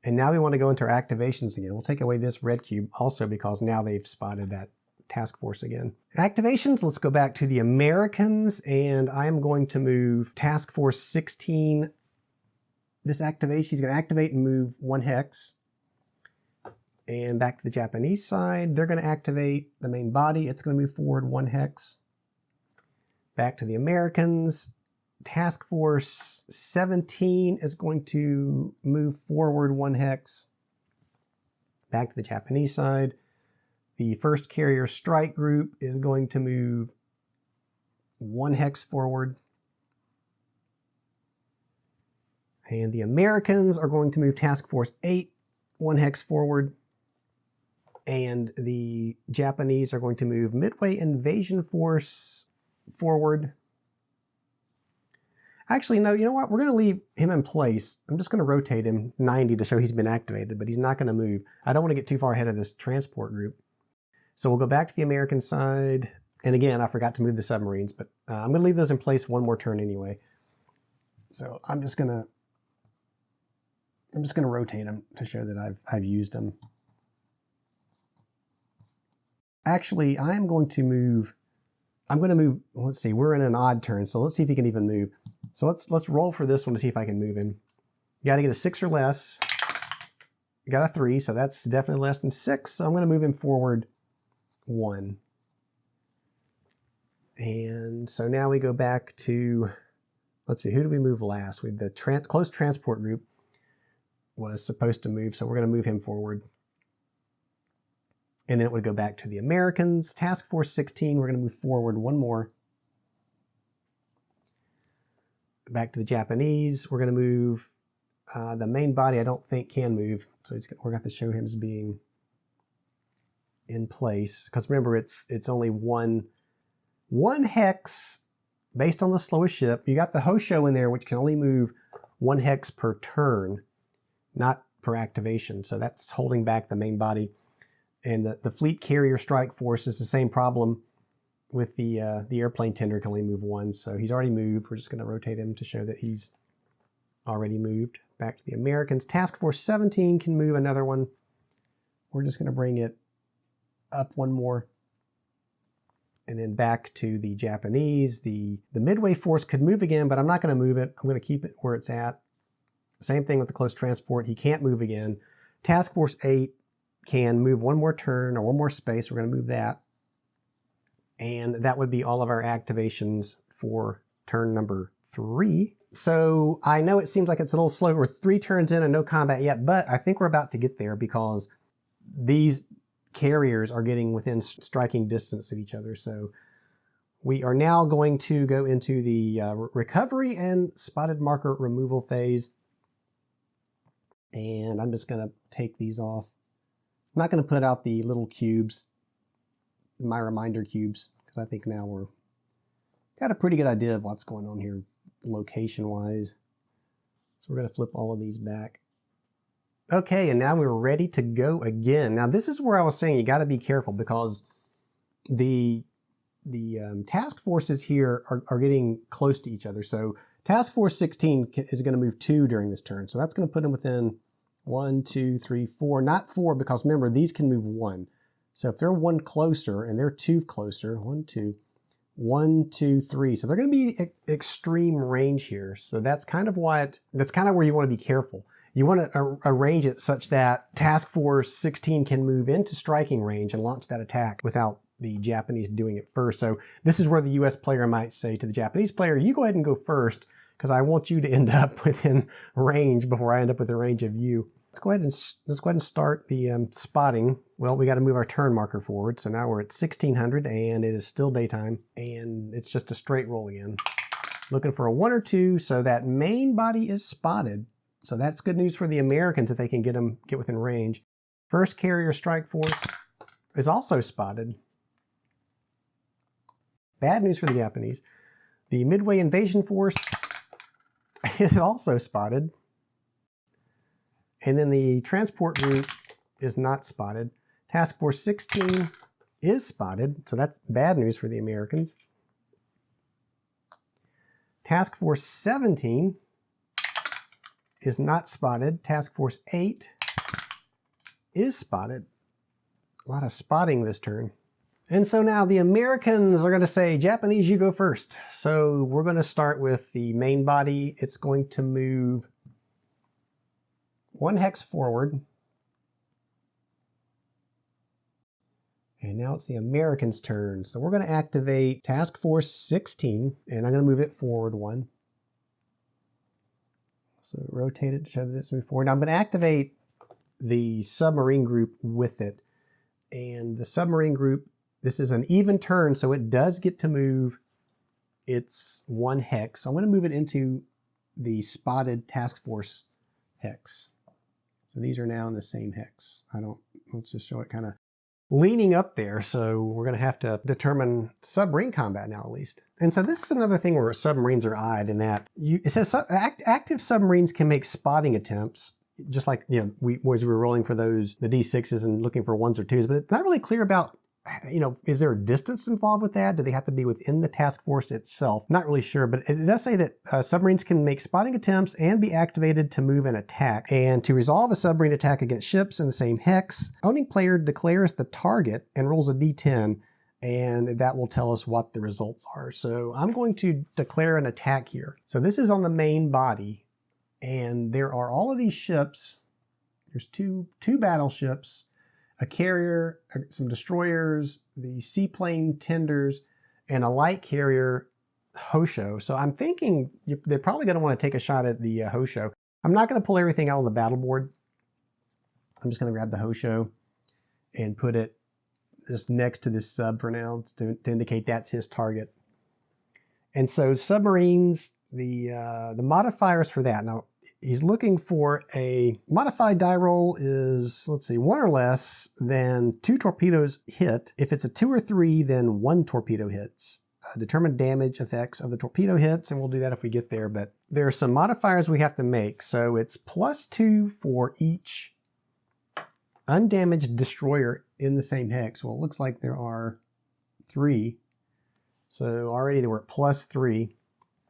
And now we want to go into our activations again. We'll take away this red cube also because now they've spotted that task force again. Activations, let's go back to the Americans, and I'm going to move Task Force 16. This activation, he's going to activate and move 1 hex. And back to the Japanese side, they're going to activate the main body. It's going to move forward 1 hex. Back to the Americans, Task Force 17 is going to move forward 1 hex. Back to the Japanese side, the first carrier strike group is going to move 1 hex forward. And the Americans are going to move Task Force 8 1 hex forward. And the Japanese are going to move Midway invasion force forward. Actually, no, you know what? We're going to leave him in place. I'm just going to rotate him 90 to show he's been activated, but he's not going to move. I don't want to get too far ahead of this transport group. So we'll go back to the American side. And again, I forgot to move the submarines, but I'm going to leave those in place 1 more turn anyway. So I'm just going to rotate them to show that I've used them. Actually, I'm going to move, let's see, we're in an odd turn, so let's see if he can even move. So let's roll for this one to see if I can move him. You got to get a 6 or less. You got a 3, so that's definitely less than 6. So I'm going to move him forward 1. And so now we go back to, let's see, who did we move last? We the close transport group was supposed to move, so we're going to move him forward. And then it would go back to the Americans. Task Force 16, we're going to move forward 1 more. Back to the Japanese, we're going to move the main body. I don't think can move, so we're going to have to show him as being in place. Because remember, it's only one hex based on the slowest ship. You got the Hosho in there, which can only move 1 hex per turn, not per activation. So that's holding back the main body. And the fleet carrier strike force is the same problem with the airplane tender, can only move one. So he's already moved. We're just going to rotate him to show that he's already moved. Back to the Americans. Task Force 17 can move another one. We're just going to bring it up one more. And then back to the Japanese. The Midway force could move again, but I'm not going to move it. I'm going to keep it where it's at. Same thing with the close transport. He can't move again. Task Force 8 can move one more turn or one more space. We're going to move that. And that would be all of our activations for turn number 3. So I know it seems like it's a little slow. We're 3 turns in and no combat yet, but I think we're about to get there because these carriers are getting within striking distance of each other. So we are now going to go into the recovery and spotted marker removal phase. And I'm just going to take these off. I'm not going to put out the little cubes, my reminder cubes, because I think now we're got a pretty good idea of what's going on here location-wise. So we're going to flip all of these back. Okay, and now we're ready to go again. Now this is where I was saying you got to be careful because the task forces here are getting close to each other. So Task Force 16 is going to move 2 during this turn. So that's going to put them within 1, 2, 3, 4. Not 4 because remember, these can move 1. So if they're 1 closer and they're 2 closer, 1, 2, 1, 2, 3. So they're going to be extreme range here. So that's kind of where you want to be careful. You want to arrange it such that Task Force 16 can move into striking range and launch that attack without the Japanese doing it first. So this is where the US player might say to the Japanese player, you go ahead and go first because I want you to end up within range before I end up within range of you. Let's go ahead and start the spotting. Well, we got to move our turn marker forward. So now we're at 1600 and it is still daytime and it's just a straight roll again. Looking for a 1 or 2, so that main body is spotted. So that's good news for the Americans if they can get within range. First carrier strike force is also spotted. Bad news for the Japanese. The Midway invasion force is also spotted. And then the transport group is not spotted. Task Force 16 is spotted, so that's bad news for the Americans. Task Force 17 is not spotted. Task Force 8 is spotted. A lot of spotting this turn. And so now the Americans are going to say, Japanese, you go first. So we're going to start with the main body. It's going to move 1 hex forward. And now it's the Americans' turn. So we're going to activate Task Force 16, and I'm going to move it forward 1. So rotate it to show that it's moved forward. Now I'm going to activate the submarine group with it. And the submarine group, this is an even turn, so it does get to move its 1 hex. So I'm going to move it into the spotted task force hex. So these are now in the same hex. Let's just show it kind of leaning up there. So we're going to have to determine submarine combat now at least. And so this is another thing where submarines are eyed in that it says active submarines can make spotting attempts, just like, as we were rolling for the D6s and looking for 1s or 2s, but it's not really clear about, is there a distance involved with that? Do they have to be within the task force itself? Not really sure, but it does say that submarines can make spotting attempts and be activated to move and attack. And to resolve a submarine attack against ships in the same hex, owning player declares the target and rolls a D10, and that will tell us what the results are. So I'm going to declare an attack here. So this is on the main body, and there are all of these ships. There's two battleships, a carrier, some destroyers, the seaplane tenders, and a light carrier Hosho. So I'm thinking they're probably going to want to take a shot at the Hosho. I'm not going to pull everything out on the battle board. I'm just going to grab the Hosho and put it just next to this sub for now to indicate that's his target. And so submarines, the modifiers for that. Now, he's looking for a modified die roll is, let's see, 1 or less than 2 torpedoes hit. If it's a 2 or 3, then 1 torpedo hits. Determine damage effects of the torpedo hits, and we'll do that if we get there. But there are some modifiers we have to make. So it's +2 for each undamaged destroyer in the same hex? Well, it looks like there are 3. So already they were at +3.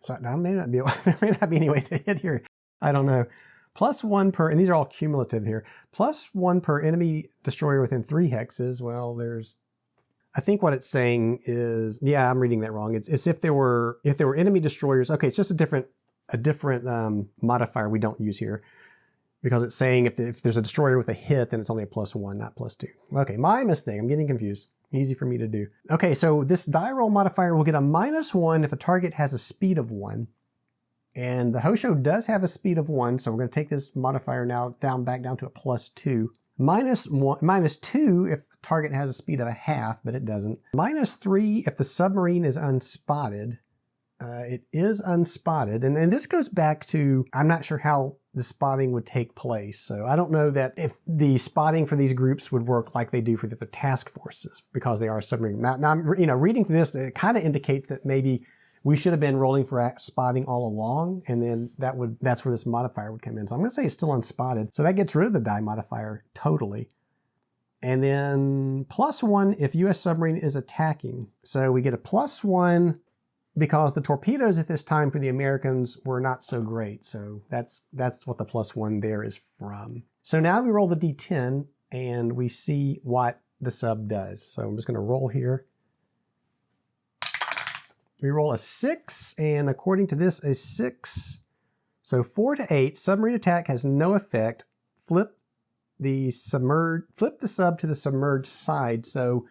So there may not be any way to hit here. I don't know. +1 per, and these are all cumulative here. +1 per enemy destroyer within 3 hexes. Well, I think what it's saying is, yeah, I'm reading that wrong. It's if there were enemy destroyers. Okay, it's just a different modifier we don't use here, because it's saying if there's a destroyer with a hit, then it's only a +1, not +2. Okay, my mistake. I'm getting confused. Easy for me to do. Okay, so this die roll modifier will get a -1 if a target has a speed of 1. And the Hosho does have a speed of 1, so we're going to take this modifier now back down to a +2. -2 if the target has a speed of 0.5, but it doesn't. -3 if the submarine is unspotted. It is unspotted, and this goes back to, I'm not sure how the spotting would take place. So I don't know that if the spotting for these groups would work like they do for the other task forces, because they are submarine. Now reading through this, it kind of indicates that maybe we should have been rolling for spotting all along, and then that's where this modifier would come in. So I'm going to say it's still unspotted. So that gets rid of the die modifier totally. And then +1 if U.S. submarine is attacking. So we get a +1 because the torpedoes at this time for the Americans were not so great. So that's what the +1 there is from. So now we roll the D10 and we see what the sub does. So I'm just going to roll here. We roll a 6, and according to this, a 6. So 4 to 8, submarine attack has no effect. Flip the sub to the submerged side. So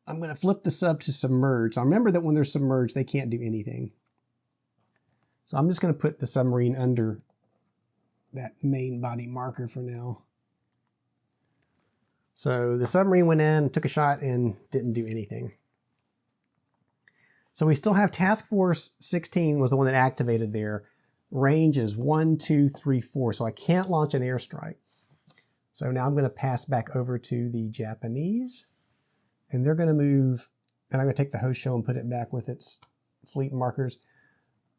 I'm going to flip the sub to submerged. Now remember that when they're submerged, they can't do anything. So I'm just going to put the submarine under that main body marker for now. So the submarine went in, took a shot, and didn't do anything. So we still have Task Force 16 was the one that activated there. Range is 1, 2, 3, 4. So I can't launch an airstrike. So now I'm going to pass back over to the Japanese. And they're going to move, and I'm going to take the Hosho and put it back with its fleet markers.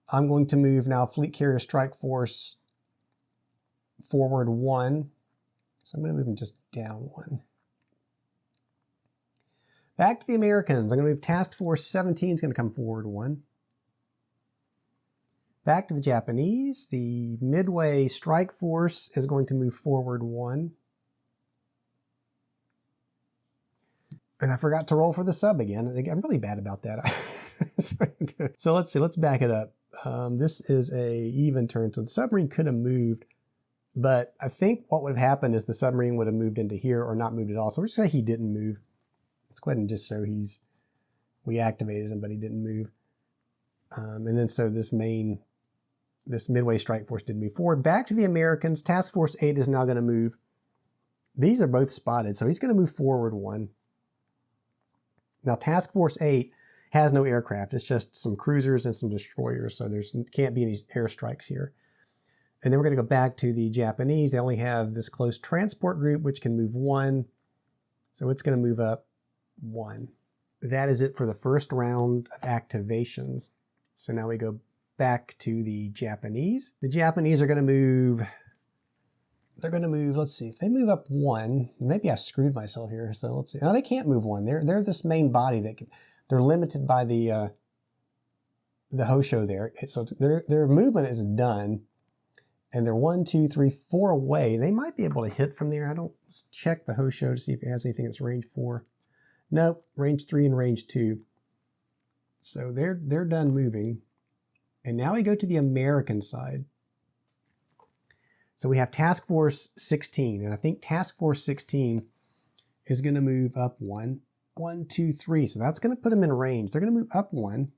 I'm going to move now Fleet Carrier Strike Force forward 1. So I'm going to move them just down 1. Back to the Americans. I'm going to move Task Force 17 is going to come forward 1. Back to the Japanese. The Midway Strike Force is going to move forward 1. And I forgot to roll for the sub again. I'm really bad about that. So let's see. Let's back it up. This is a even turn. So the submarine could have moved, but I think what would have happened is the submarine would have moved into here or not moved at all. So we're just going to say he didn't move. Let's go ahead and just show we activated him, but he didn't move. And then so this Midway Strike Force did move forward. Back to the Americans. Task Force 8 is now going to move. These are both spotted, so he's going to move forward 1. Now Task Force 8 has no aircraft. It's just some cruisers and some destroyers, so there can't be any airstrikes here. And then we're going to go back to the Japanese. They only have this close transport group, which can move 1. So it's going to move up 1. That is it for the first round of activations. So now we go back to the Japanese. The Japanese are going to move, let's see, if they move up 1, maybe I screwed myself here. So let's see. No, they can't move 1. They're this main body they're limited by the Hosho there. So their movement is done. And they're 1, 2, 3, 4 away. They might be able to hit from there. Let's check the Hosho to see if it has anything that's range 4. Nope, range 3 and range 2. So they're done moving. And now we go to the American side. So we have Task Force 16, and I think Task Force 16 is going to move up 1, 1, 2, 3. So that's going to put them in range. They're going to move up 1.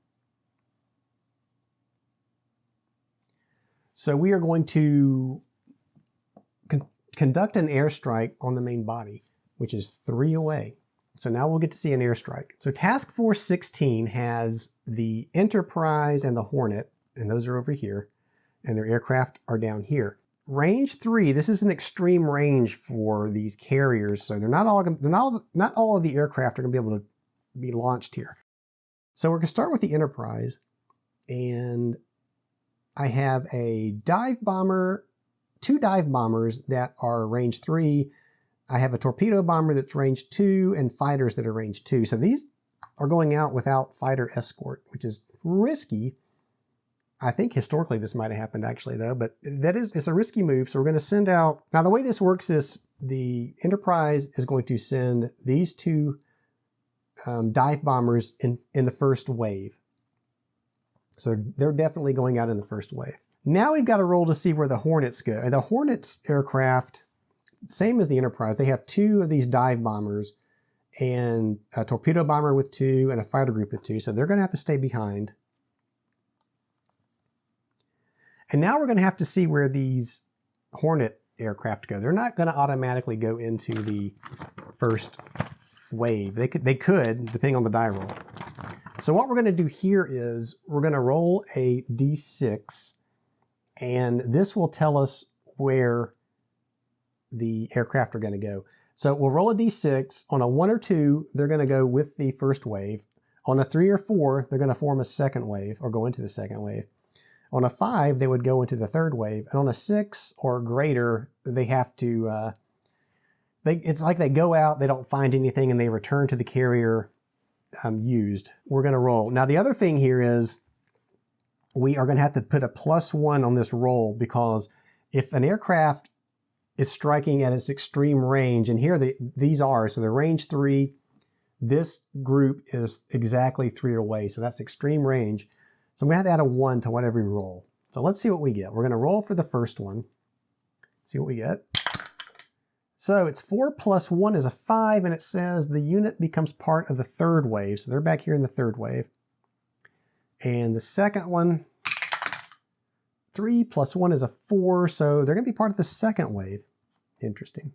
So we are going to conduct an airstrike on the main body, which is 3 away. So now we'll get to see an airstrike. So Task Force 16 has the Enterprise and the Hornet, and those are over here, and their aircraft are down here. Range 3, this is an extreme range for these carriers, so not all of the aircraft are going to be able to be launched here. So we're going to start with the Enterprise, and I have a dive bomber, 2 dive bombers that are range 3, I have a torpedo bomber that's range 2 and fighters that are range 2. So these are going out without fighter escort, which is risky. I think historically this might have happened actually though, but it's a risky move. So we're going to send out, now the way this works is the Enterprise is going to send these 2 dive bombers in the first wave. So they're definitely going out in the first wave. Now we've got to roll to see where the Hornets go. And the Hornets aircraft, same as the Enterprise, they have 2 of these dive bombers and a torpedo bomber with 2 and a fighter group with 2. So they're going to have to stay behind. And now we're going to have to see where these Hornet aircraft go. They're not going to automatically go into the first wave. They could, depending on the die roll. So what we're going to do here is we're going to roll a d6, and this will tell us where the aircraft are going to go. So we'll roll a d6. On a 1 or 2, they're going to go with the first wave. On a 3 or 4, they're going to form a second wave or go into the second wave. On a 5, they would go into the third wave. And on a 6 or greater, they have to, it's like they go out, they don't find anything, and they return to the carrier used. We're going to roll. Now, the other thing here is we are going to have to put a +1 on this roll, because if an aircraft is striking at its extreme range, and here these are, so they're range 3, this group is exactly 3 away, so that's extreme range. So I'm going to have to add a 1 to whatever we roll. So let's see what we get. We're going to roll for the first one. See what we get. So it's 4 + 1 is a 5, and it says the unit becomes part of the third wave. So they're back here in the third wave. And the second one, 3 + 1 is a 4, so they're going to be part of the second wave. Interesting.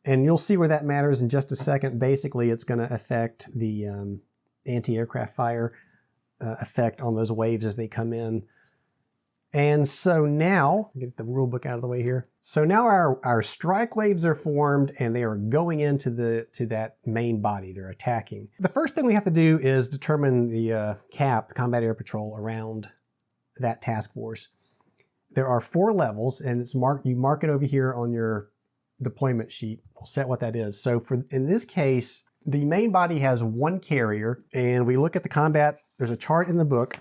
And you'll see where that matters in just a second. Basically, it's going to affect the anti-aircraft fire effect on those waves as they come in. And so now, get the rule book out of the way here. So now our strike waves are formed, and they are going into that main body. They're attacking. The first thing we have to do is determine the CAP, the Combat Air Patrol, around that task force. There are 4 levels, and it's marked. You mark it over here on your deployment sheet. We'll set what that is. So in this case, the main body has 1 carrier, and we look at the combat. There's a chart in the book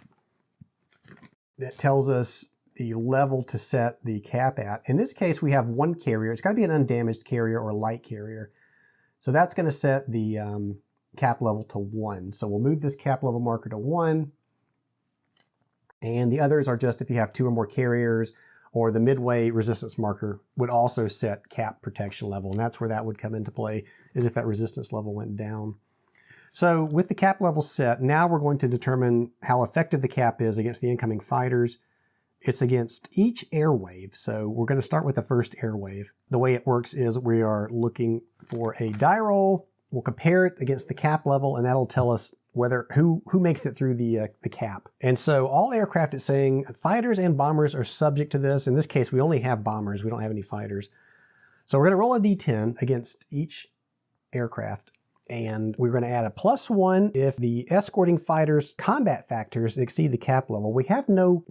that tells us the level to set the CAP at. In this case, we have 1 carrier. It's got to be an undamaged carrier or a light carrier. So that's going to set the CAP level to 1. So we'll move this CAP level marker to 1. And the others are just if you have 2 or more carriers, or the Midway resistance marker would also set CAP protection level. And that's where that would come into play, is if that resistance level went down. So with the CAP level set, now we're going to determine how effective the CAP is against the incoming fighters. It's against each air wave. So we're going to start with the first air wave. The way it works is we are looking for a die roll. We'll compare it against the CAP level, and that'll tell us who makes it through the CAP. And so all aircraft, it's saying fighters and bombers are subject to this. In this case, we only have bombers. We don't have any fighters. So we're going to roll a d10 against each aircraft. And we're going to add a +1 if the escorting fighters' combat factors exceed the CAP level. We have no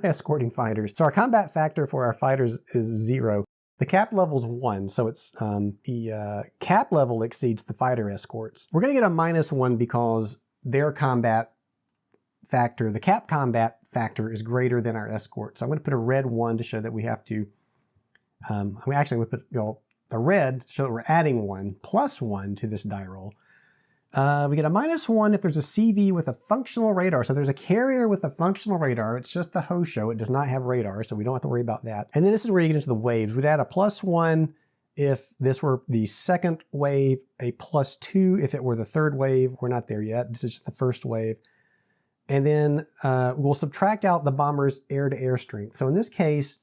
escorting fighters. So our combat factor for our fighters is 0. The CAP level is 1, so it's the CAP level exceeds the fighter escorts. We're going to get a -1 because their combat factor, the CAP combat factor, is greater than our escort. So I'm going to put a red 1 to show that we have to. We put a red to show that we're adding 1 +1 to this die roll. We get a -1 if there's a CV with a functional radar. So there's a carrier with a functional radar. It's just the host show. It does not have radar, so we don't have to worry about that. And then this is where you get into the waves. We'd add a +1 if this were the second wave, a +2 if it were the third wave. We're not there yet. This is just the first wave. And then we'll subtract out the bomber's air-to-air strength. So in this case,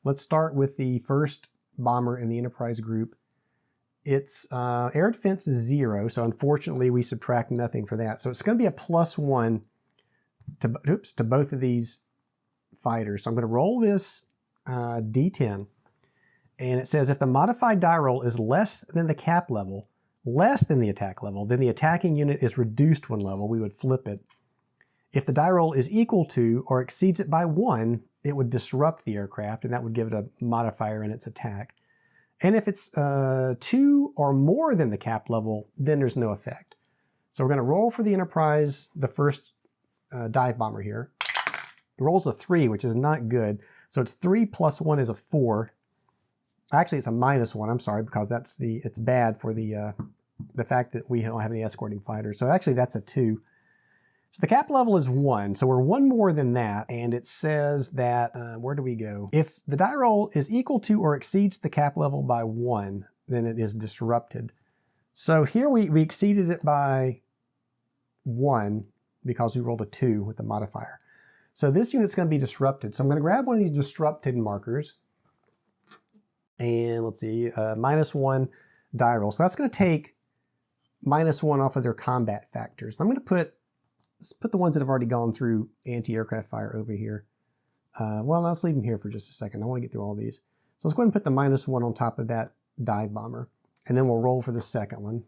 let's start with the first bomber in the Enterprise group. Its air defense is 0, so unfortunately we subtract nothing for that. So it's going to be a +1 to both of these fighters. So I'm going to roll this d10, and it says if the modified die roll is less than the CAP level, less than the attack level, then the attacking unit is reduced 1 level. We would flip it. If the die roll is equal to or exceeds it by 1, it would disrupt the aircraft, and that would give it a modifier in its attack. And if it's 2 or more than the cap level, then there's no effect. So we're going to roll for the Enterprise, the first dive bomber here. It rolls a 3, which is not good. So it's 3 plus 1 is a 4. Actually, it's a -1. I'm sorry, because it's bad for the fact that we don't have any escorting fighters. So actually, that's a 2. So the cap level is 1, so we're 1 more than that, and it says that, where do we go? If the die roll is equal to or exceeds the cap level by 1, then it is disrupted. So here we exceeded it by 1 because we rolled a 2 with the modifier. So this unit's going to be disrupted. So I'm going to grab one of these disrupted markers, and let's see, -1 die roll. So that's going to take -1 off of their combat factors. I'm going to let's put the ones that have already gone through anti-aircraft fire over here. Well, let's leave them here for just a second. I want to get through all these. So let's go ahead and put the -1 on top of that dive bomber. And then we'll roll for the second one.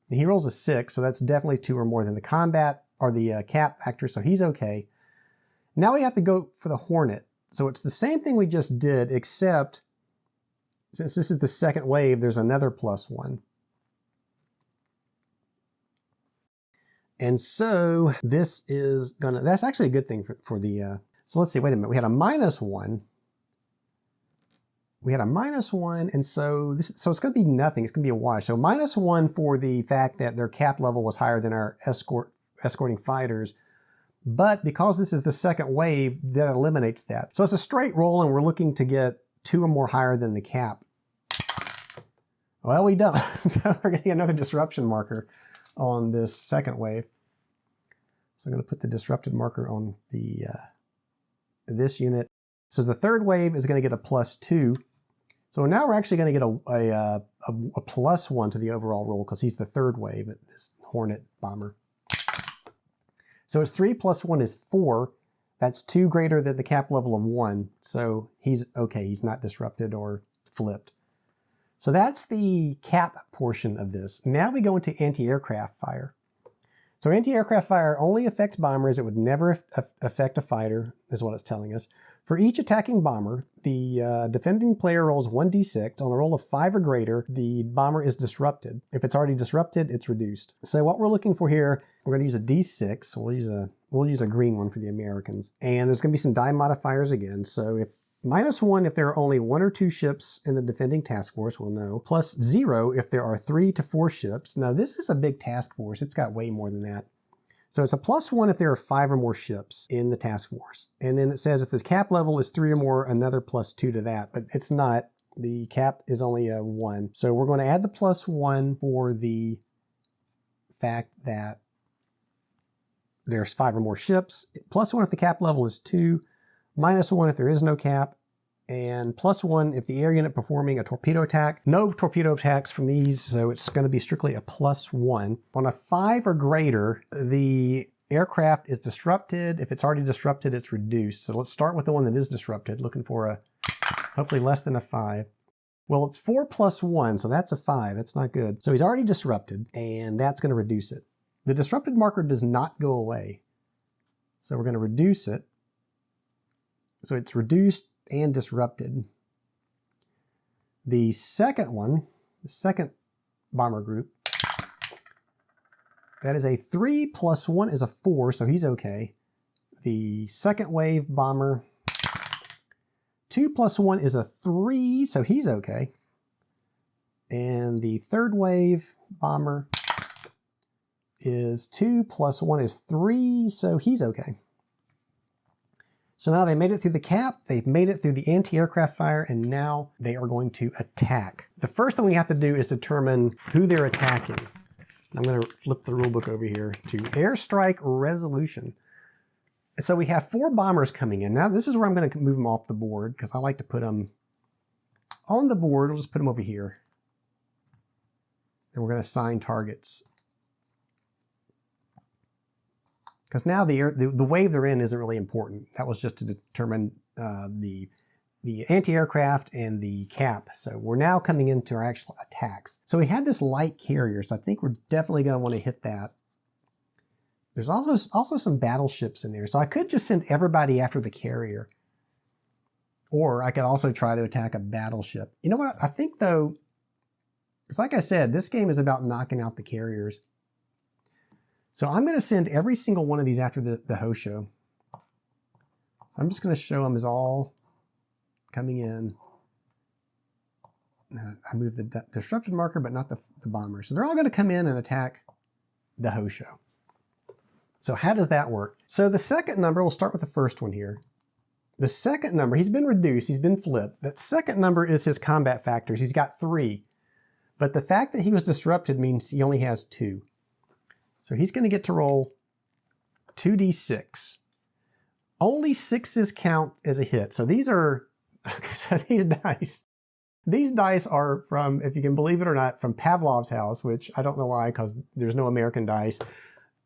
And he rolls a 6, so that's definitely 2 or more than the combat or the cap factor, so he's okay. Now we have to go for the Hornet. So it's the same thing we just did, except since this is the second wave, there's another +1. And so this is that's actually a good thing for the, so let's see, wait a minute. We had a -1. We had a -1, and so it's going to be nothing. It's going to be a wash. So -1 for the fact that their cap level was higher than our escorting fighters. But because this is the second wave, that eliminates that. So it's a straight roll, and we're looking to get 2 or more higher than the cap. Well, we don't. So we're going to get another disruption marker on this second wave. So I'm going to put the disrupted marker on this unit. So the third wave is going to get a +2. So now we're actually going to get a +1 to the overall roll because he's the third wave at this Hornet bomber. So it's 3 plus 1 is 4. That's 2 greater than the cap level of 1. So he's okay. He's not disrupted or flipped. So that's the cap portion of this. Now we go into anti-aircraft fire. So anti-aircraft fire only affects bombers. It would never affect a fighter, is what it's telling us. For each attacking bomber, the defending player rolls 1d6. On a roll of 5 or greater, the bomber is disrupted. If it's already disrupted, it's reduced. So what we're looking for here, we're going to use a d6. So we'll use a green one for the Americans. And there's going to be some die modifiers again. So if -1 if there are only 1 or 2 ships in the defending task force, we'll know. +0 if there are 3 to 4 ships. Now this is a big task force. It's got way more than that. So it's a +1 if there are 5 or more ships in the task force. And then it says if the cap level is 3 or more, another +2 to that. But it's not. The cap is only a 1. So we're going to add the +1 for the fact that there's 5 or more ships. +1 if the cap level is 2. -1 if there is no cap, and +1 if the air unit performing a torpedo attack. No torpedo attacks from these, so it's going to be strictly a +1. On a 5 or greater, the aircraft is disrupted. If it's already disrupted, it's reduced. So let's start with the one that is disrupted, looking for a hopefully less than a 5. Well, it's 4 plus 1, so that's a 5. That's not good. So he's already disrupted, and that's going to reduce it. The disrupted marker does not go away, so we're going to reduce it. So it's reduced and disrupted. The second one, the second bomber group, that is a 3 plus 1 is a 4, so he's okay. The second wave bomber, 2 plus 1 is a 3, so he's okay. And the third wave bomber is 2 plus 1 is 3, so he's okay. So now they made it through the cap, they've made it through the anti-aircraft fire, and now they are going to attack. The first thing we have to do is determine who they're attacking. I'm going to flip the rulebook over here to airstrike resolution. So we have 4 bombers coming in. Now this is where I'm going to move them off the board because I like to put them on the board. We'll just put them over here. And we're going to assign targets. Because now the wave they're in isn't really important. That was just to determine the anti-aircraft and the cap. So we're now coming into our actual attacks. So we had this light carrier, so I think we're definitely going to want to hit that. There's also some battleships in there. So I could just send everybody after the carrier. Or I could also try to attack a battleship. You know what? I think though, because like I said, this game is about knocking out the carriers. So I'm going to send every single one of these after the Hosho. So I'm just going to show them as all coming in. I move the disrupted marker, but not the bomber. So they're all going to come in and attack the Hosho. So how does that work? So the second number, we'll start with the first one here. The second number, he's been reduced, he's been flipped. That second number is his combat factors. He's got 3. But the fact that he was disrupted means he only has 2. So he's going to get to roll 2d6. Only 6s count as a hit. So these are, so these dice are from, if you can believe it or not, from Pavlov's house, which I don't know why, because there's no American dice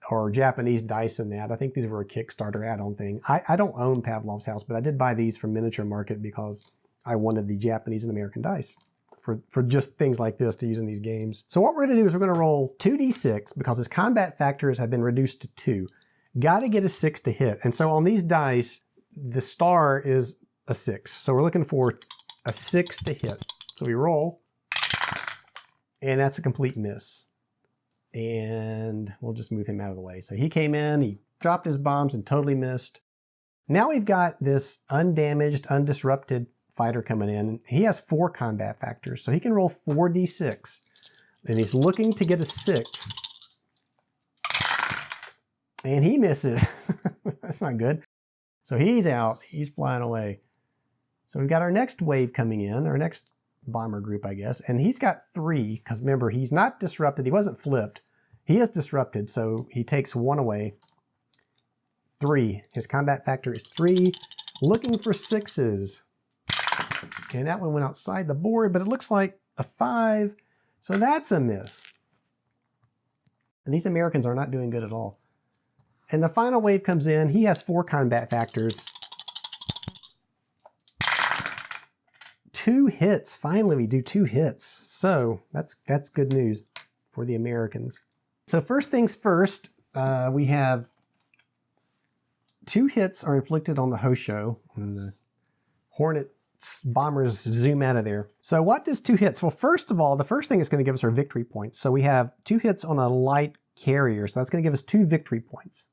or Japanese dice in that. I think these were a Kickstarter add-on thing. I don't own Pavlov's house, but I did buy these from Miniature Market because I wanted the Japanese and American dice for just things like this to use in these games. So what we're going to do is we're going to roll 2d6 because his combat factors have been reduced to 2. Got to get a 6 to hit. And so on these dice, the star is a 6. So we're looking for a 6 to hit. So we roll, and that's a complete miss. And we'll just move him out of the way. So he came in, he dropped his bombs and totally missed. Now we've got this undamaged, undisrupted fighter coming in. He has 4 combat factors, so he can roll 4d6. And he's looking to get a 6. And he misses. That's not good. So he's out, he's flying away. So we've got our next wave coming in, our next bomber group, I guess, and he's got 3, because remember, he's not disrupted, he wasn't flipped, he is disrupted, so he takes 1 away. 3, his combat factor is 3, looking for 6s, and that one went outside the board, but it looks like a 5, so that's a miss. And these Americans are not doing good at all. And the final wave comes in, he has 4 combat factors. 2 hits. Finally, we do 2 hits. So that's good news for the Americans. So first things first, we have 2 hits are inflicted on the Hosho, and the Hornet bombers zoom out of there. So what does 2 hits? Well, first of all, the first thing is going to give us our victory points. So we have 2 hits on a light carrier. So that's going to give us 2 victory points.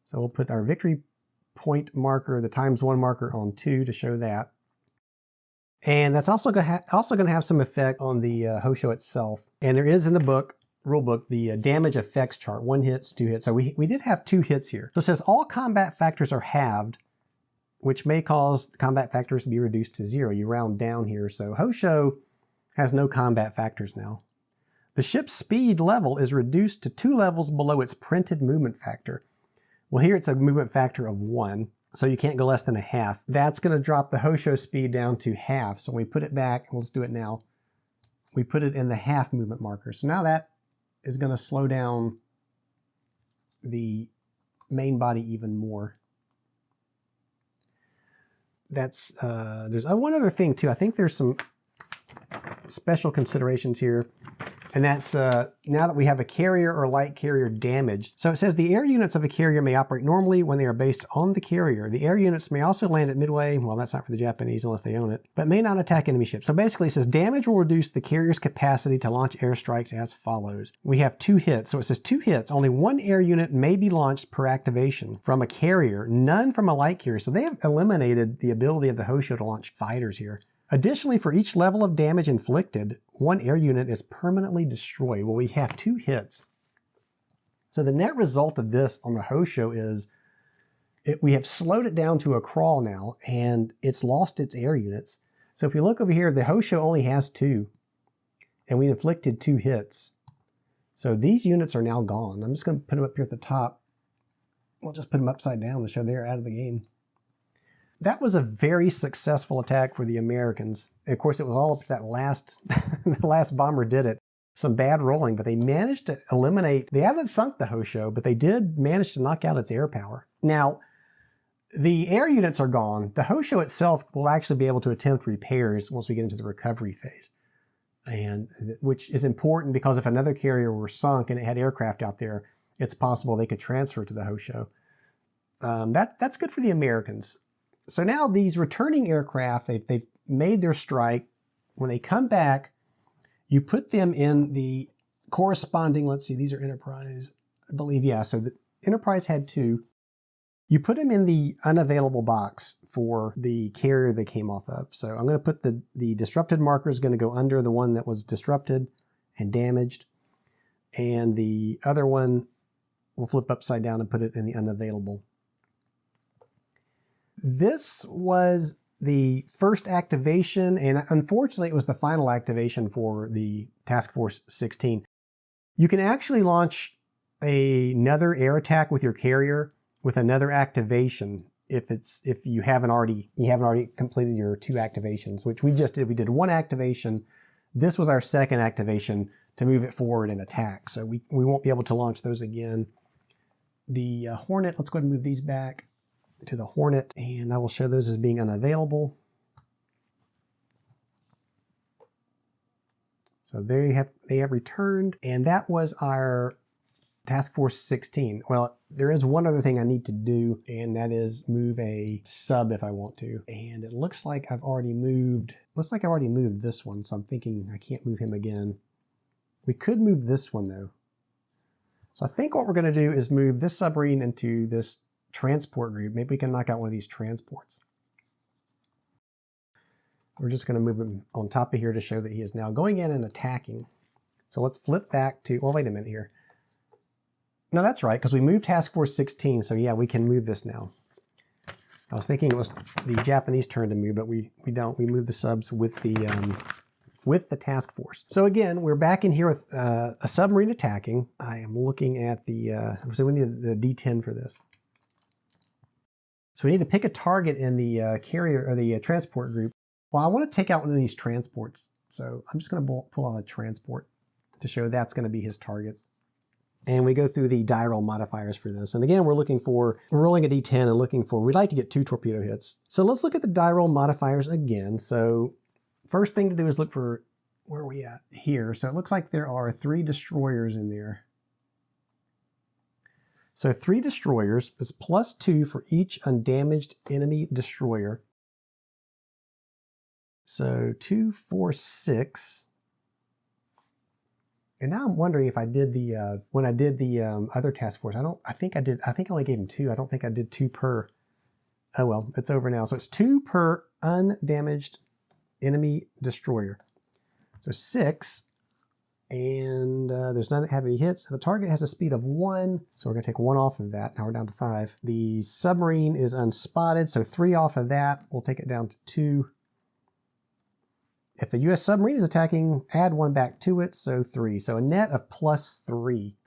So we'll put our victory point marker, the ×1 marker, on 2 to show that. And that's also going to have some effect on the Hosho itself. And there is in the book, rule book, the damage effects chart, 1 hits, 2 hits. So we did have 2 hits here. So it says all combat factors are halved, which may cause combat factors to be reduced to 0. You round down here. So Hosho has no combat factors now. The ship's speed level is reduced to 2 levels below its printed movement factor. Well, here it's a movement factor of 1. So you can't go less than a half. That's going to drop the Hosho speed down to half. So when we put it back, let's do it now. We put it in the half movement marker. So now that is going to slow down the main body even more. That's there's one other thing too. I think there's some special considerations here. And that's now that we have a carrier or light carrier damaged. So it says the air units of a carrier may operate normally when they are based on the carrier. The air units may also land at Midway, well, that's not for the Japanese unless they own it, but may not attack enemy ships. So basically it says damage will reduce the carrier's capacity to launch airstrikes as follows. We have 2 hits. So it says 2 hits. Only 1 air unit may be launched per activation from a carrier, none from a light carrier. So they have eliminated the ability of the Hosho to launch fighters here. Additionally, for each level of damage inflicted, 1 air unit is permanently destroyed. Well, we have 2 hits. So the net result of this on the Hosho is we have slowed it down to a crawl now, and it's lost its air units. So if you look over here, the Hosho only has 2, and we inflicted 2 hits. So these units are now gone. I'm just going to put them up here at the top. We'll just put them upside down to show they're out of the game. That was a very successful attack for the Americans. And of course, it was all up to that last, the last bomber did it. Some bad rolling, but they managed to eliminate, they haven't sunk the Hosho, but they did manage to knock out its air power. Now, the air units are gone. The Hosho itself will actually be able to attempt repairs once we get into the recovery phase. And which is important because if another carrier were sunk and it had aircraft out there, it's possible they could transfer to the Hosho. That's good for the Americans. So now these returning aircraft, they've made their strike. When they come back, you put them in the corresponding, let's see, these are Enterprise, I believe, yeah. So the Enterprise had 2. You put them in the unavailable box for the carrier they came off of. So I'm going to put the disrupted marker is going to go under the one that was disrupted and damaged. And the other one will flip upside down and put it in the unavailable. This was the first activation, and unfortunately it was the final activation for the Task Force 16. You can actually launch another air attack with your carrier with another activation if you haven't already completed your 2 activations, which we just did. We did 1 activation. This was our second activation to move it forward and attack. So we won't be able to launch those again. The Hornet, let's go ahead and move these back to the Hornet, and I will show those as being unavailable. So they have returned, and that was our Task Force 16. Well, there is one other thing I need to do, and that is move a sub if I want to. And it looks like I've already moved this one, so I'm thinking I can't move him again. We could move this one though. So I think what we're going to do is move this submarine into this transport group. Maybe we can knock out one of these transports. We're just going to move him on top of here to show that he is now going in and attacking. So let's flip back to, well, wait a minute here. No, that's right, because we moved Task Force 16, so yeah, we can move this now. I was thinking it was the Japanese turn to move, but we don't. We move the subs with the task force. So again, we're back in here with a submarine attacking. I am looking at the, so we need the D10 for this. So we need to pick a target in the carrier or the transport group. Well, I want to take out one of these transports. So I'm just going to pull out a transport to show that's going to be his target. And we go through the die roll modifiers for this. And again, we're rolling a D10 and looking for, we'd like to get 2 torpedo hits. So let's look at the die roll modifiers again. So first thing to do is look for, where are we at? Here. So it looks like there are 3 destroyers in there. So 3 destroyers is +2 for each undamaged enemy destroyer. So 2, 4, 6. And now I'm wondering if I did the, when I did the other task force, I think I only gave him 2. I don't think I did 2 per. Oh well, it's over now. So it's 2 per undamaged enemy destroyer. So 6, and there's none that have any hits. The target has a speed of 1, so we're going to take 1 off of that. Now we're down to 5. The submarine is unspotted, so 3 off of that. We'll take it down to 2. If the U.S. submarine is attacking, add 1 back to it, so 3. So a net of +3.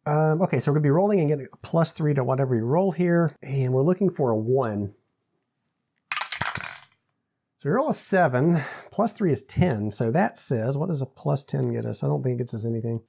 Okay, so we're going to be rolling and getting a +3 to whatever we roll here, and we're looking for a 1. So we roll a 7, +3 is 10, so that says, what does a +10 get us? I don't think it gets us anything.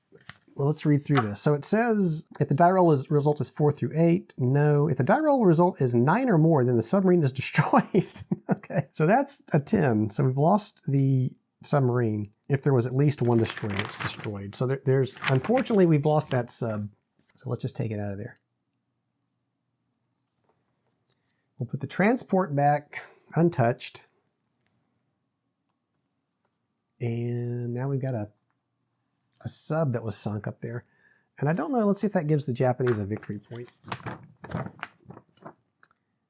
Well, let's read through this. So it says, if the die roll result is 4 through 8, no. If the die roll result is 9 or more, then the submarine is destroyed. Okay, so that's a 10. So we've lost the submarine. If there was at least 1 destroyer, it's destroyed. So there's, unfortunately, we've lost that sub. So let's just take it out of there. We'll put the transport back untouched. And now we've got a sub that was sunk up there. And I don't know, let's see if that gives the Japanese a victory point.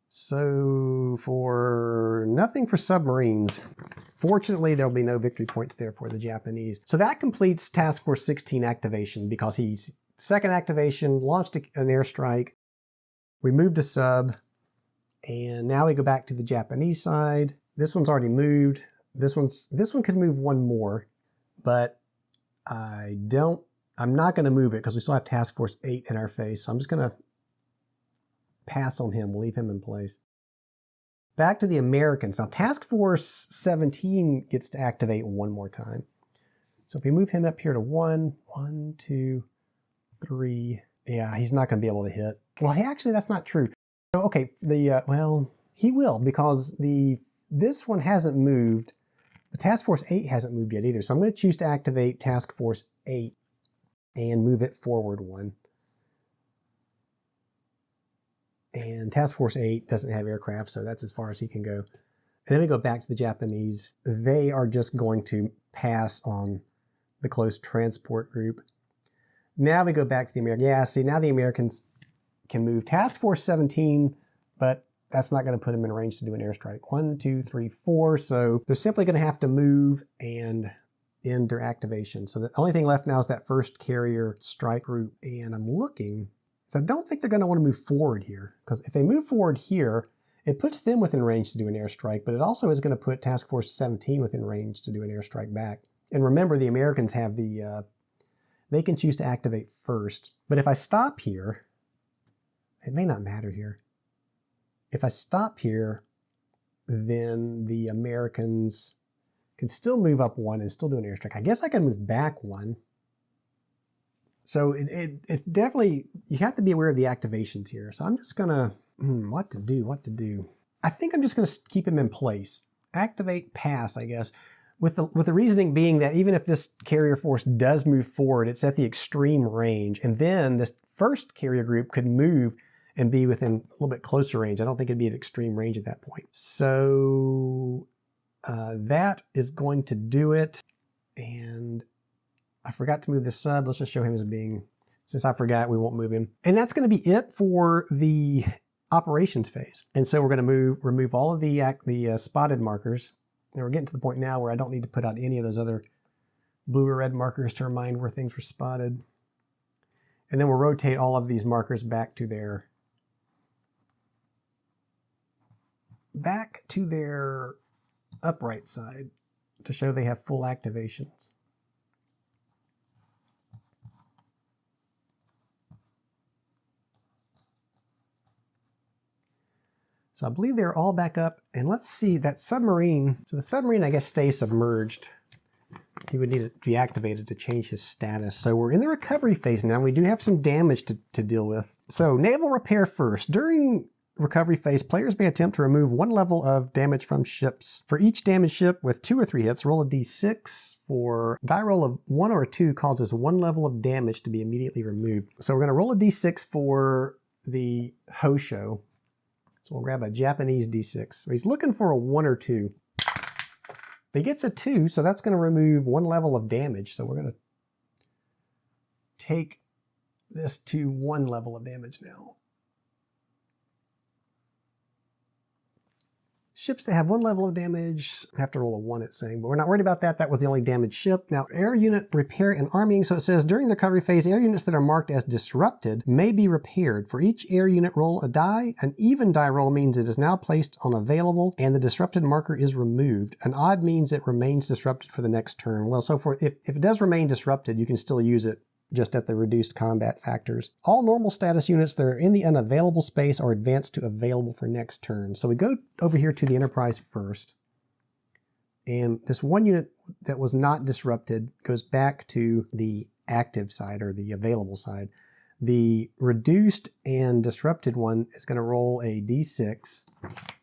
So for nothing for submarines. Fortunately, there'll be no victory points there for the Japanese. So that completes Task Force 16 activation because he's second activation, launched an airstrike. We moved a sub, and now we go back to the Japanese side. This one's already moved. This one could move 1 more, but I'm not going to move it because we still have Task Force 8 in our face. So I'm just going to pass on him. We'll leave him in place. Back to the Americans. Now Task Force 17 gets to activate 1 more time. So if we move him up here to 1, 1, 2, 3. Yeah, he's not going to be able to hit. Well, actually, that's not true. So, okay, well, he will because this one hasn't moved. The Task Force 8 hasn't moved yet either. So I'm going to choose to activate Task Force 8 and move it forward 1. And Task Force 8 doesn't have aircraft, so that's as far as he can go. And then we go back to the Japanese. They are just going to pass on the close transport group. Now we go back to the Americans. Yeah, see, now the Americans can move Task Force 17, but that's not going to put them in range to do an airstrike. 1, 2, 3, 4. So they're simply going to have to move and end their activation. So the only thing left now is that first carrier strike group. And I'm looking, so I don't think they're going to want to move forward here, because if they move forward here, it puts them within range to do an airstrike, but it also is going to put Task Force 17 within range to do an airstrike back. And remember, the Americans have the, they can choose to activate first. But if I stop here, it may not matter here. If I stop here, then the Americans can still move up 1 and still do an airstrike. I guess I can move back 1. So it's definitely, you have to be aware of the activations here. So I'm just going to, what to do. I think I'm just going to keep him in place. Activate, pass, I guess. With the reasoning being that even if this carrier force does move forward, it's at the extreme range. And then this first carrier group could move and be within a little bit closer range. I don't think it'd be at extreme range at that point. So that is going to do it. And I forgot to move the sub. Let's just show him as being, since I forgot, we won't move him. And that's going to be it for the operations phase. And so we're going to remove all of the spotted markers. And we're getting to the point now where I don't need to put out any of those other blue or red markers to remind where things were spotted. And then we'll rotate all of these markers back to their upright side to show they have full activations. So I believe they're all back up. And let's see that submarine. So the submarine, I guess, stays submerged. He would need to be activated to change his status. So we're in the recovery phase now. We do have some damage to deal with. So naval repair first. During recovery phase, players may attempt to remove 1 level of damage from ships. For each damaged ship with 2 or 3 hits, roll a d6. For a die roll of 1 or 2 causes 1 level of damage to be immediately removed. So we're going to roll a d6 for the Hosho. So we'll grab a Japanese d6. So he's looking for a 1 or 2. He gets a 2, so that's going to remove 1 level of damage. So we're going to take this to 1 level of damage now. Ships that have 1 level of damage have to roll a 1, it's saying, but we're not worried about that. That was the only damaged ship. Now, air unit repair and arming. So it says during the recovery phase, air units that are marked as disrupted may be repaired. For each air unit, roll a die. An even die roll means it is now placed on available and the disrupted marker is removed. An odd means it remains disrupted for the next turn. Well, so if it does remain disrupted, you can still use it just at the reduced combat factors. All normal status units that are in the unavailable space are advanced to available for next turn. So we go over here to the Enterprise first. And this 1 unit that was not disrupted goes back to the active side or the available side. The reduced and disrupted one is going to roll a d6.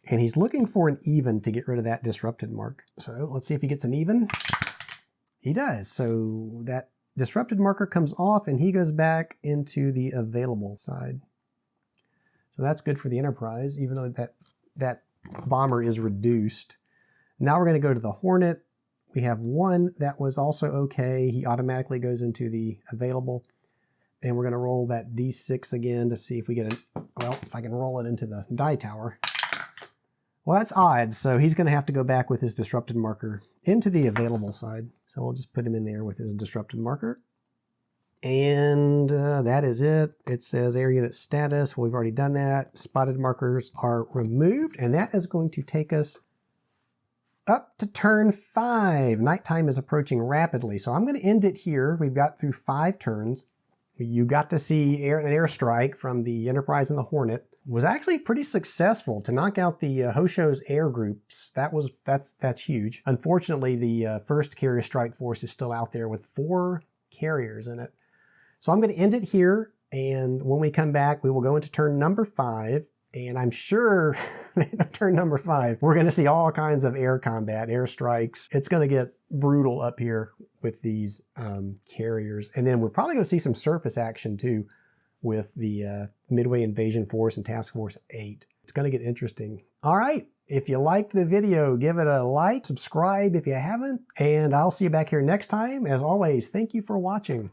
And he's looking for an even to get rid of that disrupted mark. So let's see if he gets an even. He does. So that disrupted marker comes off and he goes back into the available side. So that's good for the Enterprise, even though that bomber is reduced. Now we're going to go to the Hornet. We have 1 that was also okay. He automatically goes into the available. And we're going to roll that d6 again to see if we get if I can roll it into the die tower. Well, that's odd. So he's going to have to go back with his disrupted marker into the available side. So we'll just put him in there with his disrupted marker. And that is it. It says air unit status. Well, we've already done that. Spotted markers are removed. And that is going to take us up to turn 5. Nighttime is approaching rapidly. So I'm going to end it here. We've got through 5 turns. You got to see an airstrike from the Enterprise and the Hornet. Was actually pretty successful to knock out the Hosho's air groups. That's huge. Unfortunately, the first carrier strike force is still out there with 4 carriers in it. So I'm going to end it here, and when we come back, we will go into turn number 5. And I'm sure turn number 5, we're going to see all kinds of air combat, air strikes. It's going to get brutal up here with these carriers. And then we're probably going to see some surface action too with the Midway Invasion Force and Task Force 8. It's going to get interesting. All right. If you liked the video, give it a like, subscribe if you haven't, and I'll see you back here next time. As always, thank you for watching.